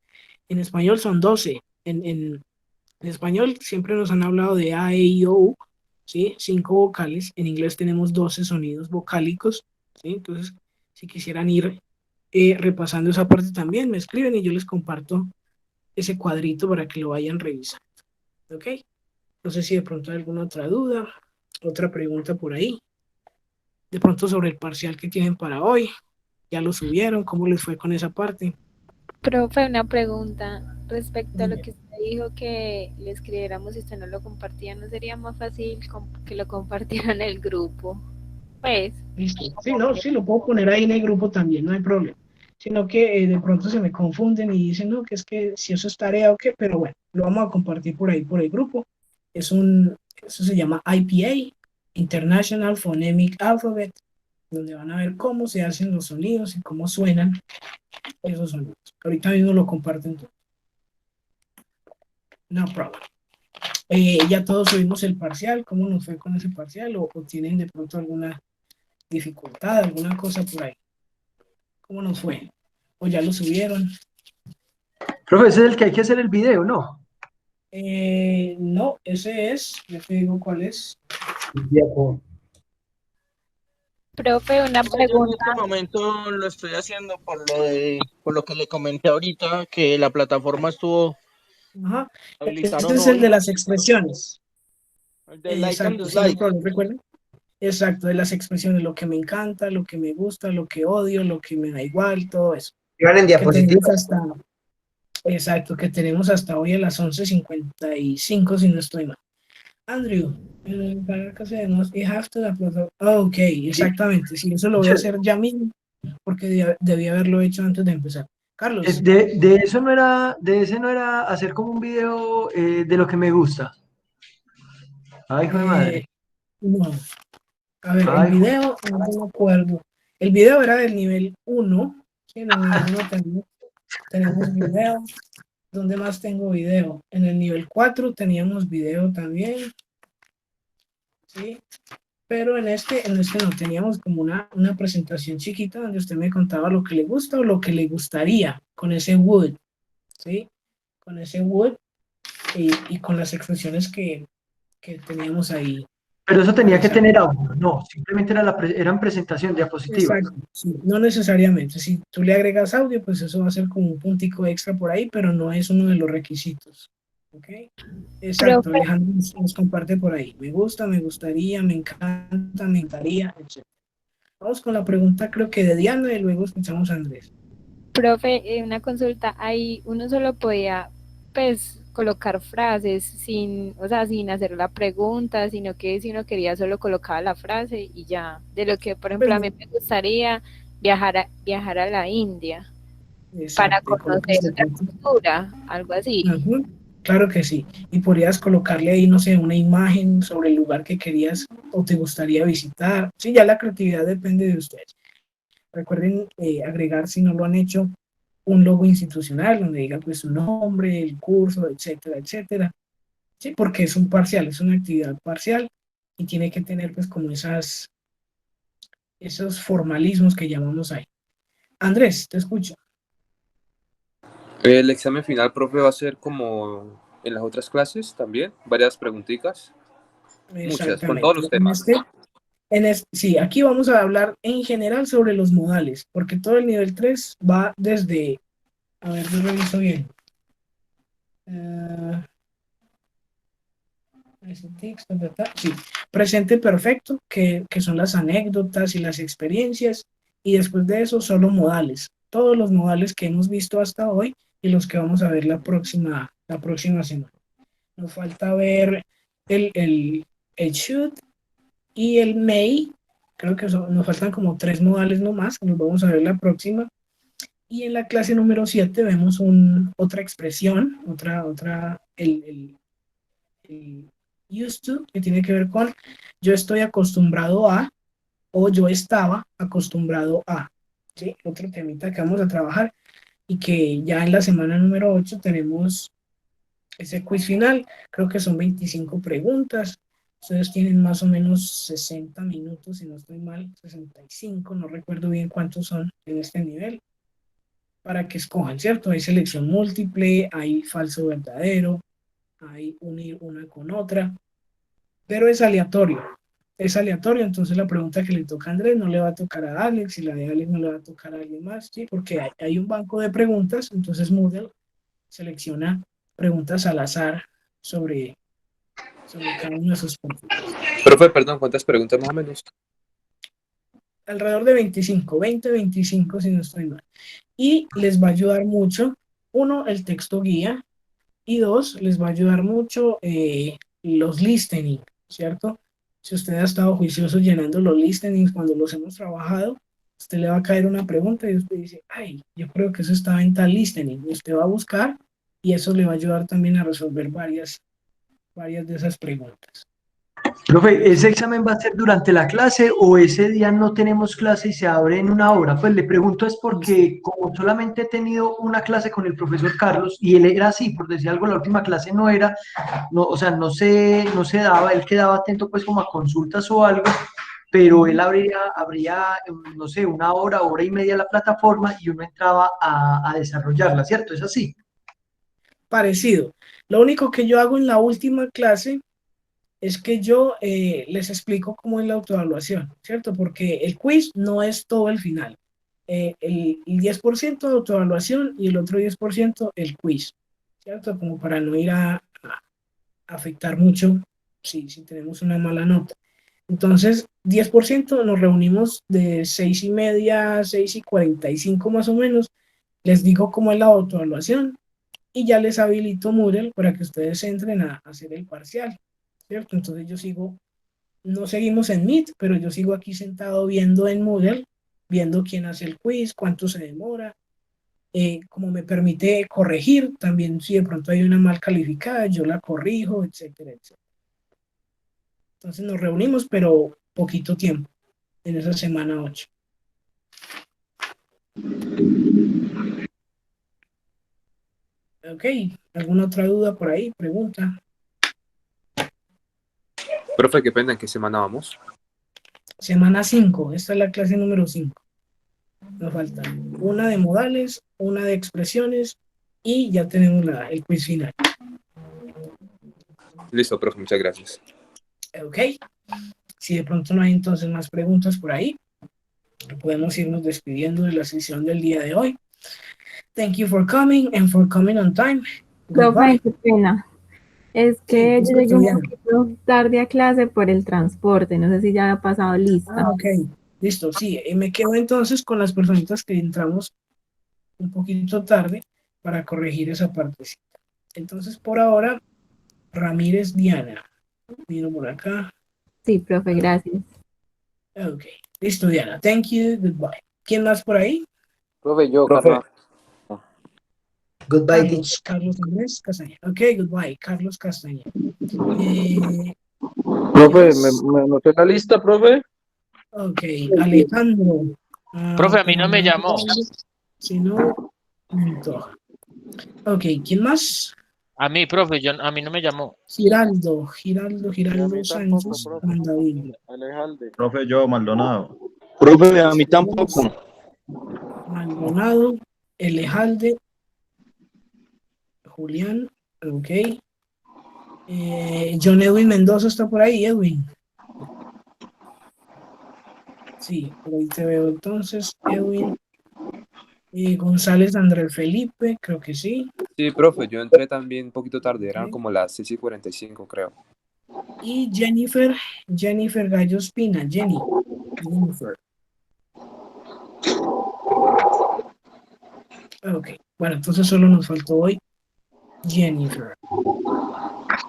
En español son 12. En español siempre nos han hablado de A, E, I, O, U, ¿sí? 5 vocales. En inglés tenemos 12 sonidos vocálicos, ¿sí? Entonces, si quisieran ir repasando esa parte también, me escriben y yo les comparto ese cuadrito para que lo vayan revisando. ¿Ok? No sé si de pronto hay alguna otra duda, otra pregunta por ahí. De pronto sobre el parcial que tienen para hoy. ¿Ya lo subieron? ¿Cómo les fue con esa parte? Profe, una pregunta respecto a lo que usted dijo que le escribiéramos y usted no lo compartía, ¿no sería más fácil que lo compartiera en el grupo? Pues. Listo. Sí, no, sí, lo puedo poner ahí en el grupo también, no hay problema. sino que de pronto se me confunden y dicen, no, que es que si eso es tarea o qué, pero bueno, lo vamos a compartir por ahí, por el grupo. Eso se llama IPA, International Phonemic Alphabet, donde van a ver cómo se hacen los sonidos y cómo suenan esos sonidos. Ahorita mismo lo comparten todo. No problem. Ya todos subimos el parcial, ¿cómo nos fue con ese parcial? ¿O tienen de pronto alguna dificultad, alguna cosa por ahí? ¿Cómo nos fue? ¿O ya lo subieron? Profe, ese es el que hay que hacer el video, ¿no? No, ese es, ya te digo cuál es. Profe, una Yo en pregunta. este momento lo estoy haciendo por lo que le comenté ahorita, que la plataforma estuvo, Ajá. habilitaron Este es el de hoy, las expresiones. el de like and Exacto, sí, no dislike. problem, ¿recuerdan? Exacto, de las expresiones, lo que me encanta, lo que me gusta, lo que odio, lo que me da igual, todo eso. Iban en Que tenemos diapositivas. hasta, exacto, que tenemos hasta hoy a las 11:55, si no estoy mal. Andrew, para que hacemos, you have to upload. Ok, exactamente, sí, eso lo voy a hacer ya mismo, porque debía haberlo hecho antes de empezar. Carlos. De eso no era, de ese no era hacer como un video de lo que me gusta. Ay, hijo de madre. No. A ver, el Ay, video, no me acuerdo. El video era del nivel 1. Sí, en el nivel 1 tenemos video. ¿Dónde más tengo video? En el nivel 4 teníamos video también. Sí. Pero en este no teníamos como una presentación chiquita donde usted me contaba lo que le gusta o lo que le gustaría con ese would. ¿Sí? Con ese would y con las expresiones que teníamos ahí. pero eso tenía que tener audio, no, simplemente eran presentación, diapositivas. Exacto, sí, no necesariamente. Si tú le agregas audio, pues eso va a ser como un puntico extra por ahí, pero no es uno de los requisitos. ¿Ok? Exacto, Profe. Alejandro nos comparte por ahí. Me gusta, me gustaría, me encanta, me encantaría, etc. Vamos con la pregunta, creo que de Diana, y luego escuchamos a Andrés. Profe, una consulta, ahí uno solo podía, pues, colocar frases sin, o sea, sin hacer la pregunta, sino que si uno quería solo colocaba la frase y ya. De lo que, por ejemplo, a mí me gustaría viajar a la India para Exacto, y conocer colocas de otra pronto. cultura, algo así. Ujú, claro que sí. Y podrías colocarle ahí, no sé, una imagen sobre el lugar que querías o te gustaría visitar. Sí, ya la creatividad depende de ustedes. Recuerden agregar, si no lo han hecho, un logo institucional donde diga pues su nombre, el curso, etcétera, etcétera. Sí, porque es un parcial, es una actividad parcial y tiene que tener pues como esos formalismos que llamamos ahí. Andrés, te escucho. El examen final, profe, va a ser como en las otras clases también, varias preguntitas, muchas, con todos los temas. Sí, aquí vamos a hablar en general sobre los modales, porque todo el nivel 3 va desde, a ver, yo reviso bien. Ese texto, ¿verdad? Sí, presente perfecto, que son las anécdotas y las experiencias, y después de eso solo modales, todos los modales que hemos visto hasta hoy y los que vamos a ver la próxima semana. Nos falta ver el should y el may, creo que nos faltan como 3 modales nomás, nos vamos a ver la próxima. Y en la clase número 7 vemos otra expresión, el used to, que tiene que ver con yo estoy acostumbrado a o yo estaba acostumbrado a. ¿Sí? Otro temita que vamos a trabajar y que ya en la semana número 8 tenemos ese quiz final. Creo que son 25 preguntas. Ustedes tienen más o menos 60 minutos, si no estoy mal, 65, no recuerdo bien cuántos son en este nivel, para que escojan, ¿cierto? Hay selección múltiple, hay falso verdadero, hay unir una con otra, pero es aleatorio. Es aleatorio, entonces la pregunta que le toca a Andrés no le va a tocar a Alex y la de Alex no le va a tocar a alguien más, ¿sí? Porque hay un banco de preguntas, entonces Moodle selecciona preguntas al azar sobre cada uno de sus puntos. Profe, perdón, ¿cuántas preguntas más o menos? Alrededor de 25 si no estoy mal. Y les va a ayudar mucho, uno, el texto guía, y dos, les va a ayudar mucho los listening, ¿cierto? Si usted ha estado juicioso llenando los listenings cuando los hemos trabajado, usted le va a caer una pregunta y usted dice, ay, yo creo que eso estaba en tal listening. Y usted va a buscar y eso le va a ayudar también a resolver varias de esas preguntas. Profe, ¿ese examen va a ser durante la clase o ese día no tenemos clase y se abre en una hora? Pues le pregunto es porque como solamente he tenido una clase con el profesor Carlos y él era así, por decir algo, la última clase no era, no, o sea, no se daba, él quedaba atento pues como a consultas o algo, pero él abría, no sé, una hora y media la plataforma y uno entraba a desarrollarla, ¿cierto? ¿Es así? Parecido. Lo único que yo hago en la última clase es que yo les explico cómo es la autoevaluación, ¿cierto? Porque el quiz no es todo el final. El 10% de autoevaluación y el otro 10% el quiz, ¿cierto? Como para no ir a afectar mucho si tenemos una mala nota. Entonces, 10% nos reunimos de 6:30, 6:45 más o menos. Les digo cómo es la autoevaluación y ya les habilito Moodle para que ustedes entren a hacer el parcial, ¿cierto? Entonces yo sigo, no seguimos en Meet, pero yo sigo aquí sentado viendo en Moodle, viendo quién hace el quiz, cuánto se demora, como me permite corregir, también si de pronto hay una mal calificada, yo la corrijo, etcétera, etcétera. Entonces nos reunimos, pero poquito tiempo, en esa semana 8. Ok, ¿alguna otra duda por ahí? Pregunta. Profe, qué pena, ¿en qué semana vamos? Semana 5, esta es la clase número 5. Nos falta una de modales, una de expresiones y ya tenemos el quiz final. Listo, profe, muchas gracias. Ok, si de pronto no hay entonces más preguntas por ahí, podemos irnos despidiendo de la sesión del día de hoy. Thank you for coming and for coming on time. Profe, qué pena. Es que Sí, yo llegué un Diana. poquito tarde a clase por el transporte, no sé si ya ha pasado lista. Ok, listo, sí, me quedo entonces con las personitas que entramos un poquito tarde para corregir esa partecita. Entonces, por ahora, Ramírez Diana. Miro por acá. Sí, profe, gracias. Ok, listo, Diana. Thank you, goodbye. ¿Quién más por ahí? Profe, yo, Profe, Carlos. Goodbye, teacher. Carlos Andrés Castaña. Ok, goodbye, Carlos Castaña. ¿Quién Profe, más? me anoté la lista, profe. Ok, Alejandro. Profe, a mí Pero no me no, llamó. si no, Mentoja. Ok, ¿quién más? A mí, profe, a mí no me llamó. Giraldo Y a mí tampoco, Sánchez profe. Mandavil. Alejandro. Profe, yo, Maldonado. profe, a mí tampoco. Maldonado, Elejalde, Julián, ok. John Edwin Mendoza está por ahí, Edwin. Sí, por ahí te veo entonces, Edwin. González Andrés Felipe, creo que sí. Sí, profe, yo entré también un poquito tarde, eran Ok. como las 6:45, creo. Y Jennifer Gallo Espina, Jennifer. Ok, bueno, entonces solo nos faltó hoy Jennifer.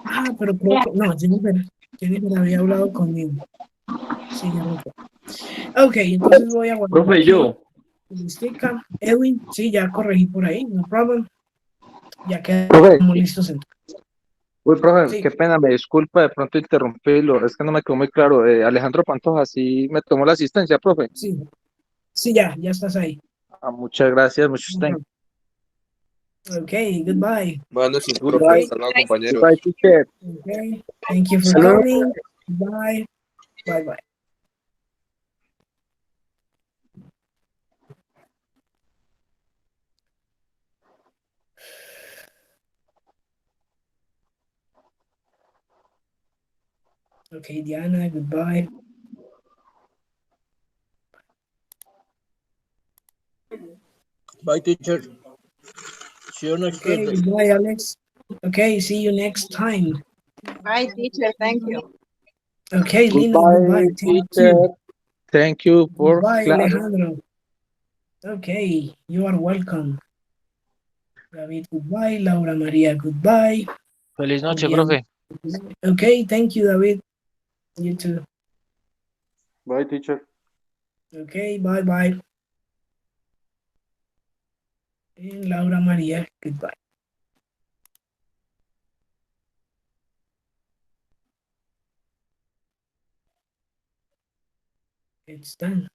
Ah, pero creo que, no, Jennifer había hablado conmigo. Sí, ya me fue. Ok, entonces voy a guardar Profe, aquí yo. listica. Edwin, sí, ya corregí por ahí, no problem. Ya Profe, quedamos listos entonces. uy, profe, Sí, qué pena, me disculpa de pronto interrumpirlo. Es que no me quedó muy claro. Alejandro Pantoja, sí me tomó la asistencia, profe. sí, sí, ya estás ahí. Ah, muchas gracias, muchas No gracias. problem. Ok, goodbye. Buenas noches, profe. Okay, Hasta luego, compañeros. Goodbye, teacher. okay. Thank you for Hello. coming. Bye. Bye. Okay, Diana, goodbye. Bye, teacher. See you next Okay, Tuesday. goodbye, Alex. Okay, see you next time. Bye, teacher. Thank you. Okay, Lina, Goodbye, goodbye. Thank teacher. you. Thank you for Goodbye, class. Alejandro. Okay, you are welcome. David, goodbye. Laura María, goodbye. Feliz noche, Julián. profe. Okay, thank you, David. You too. Bye, teacher. Ok, bye bye. And Laura María, goodbye. It's done.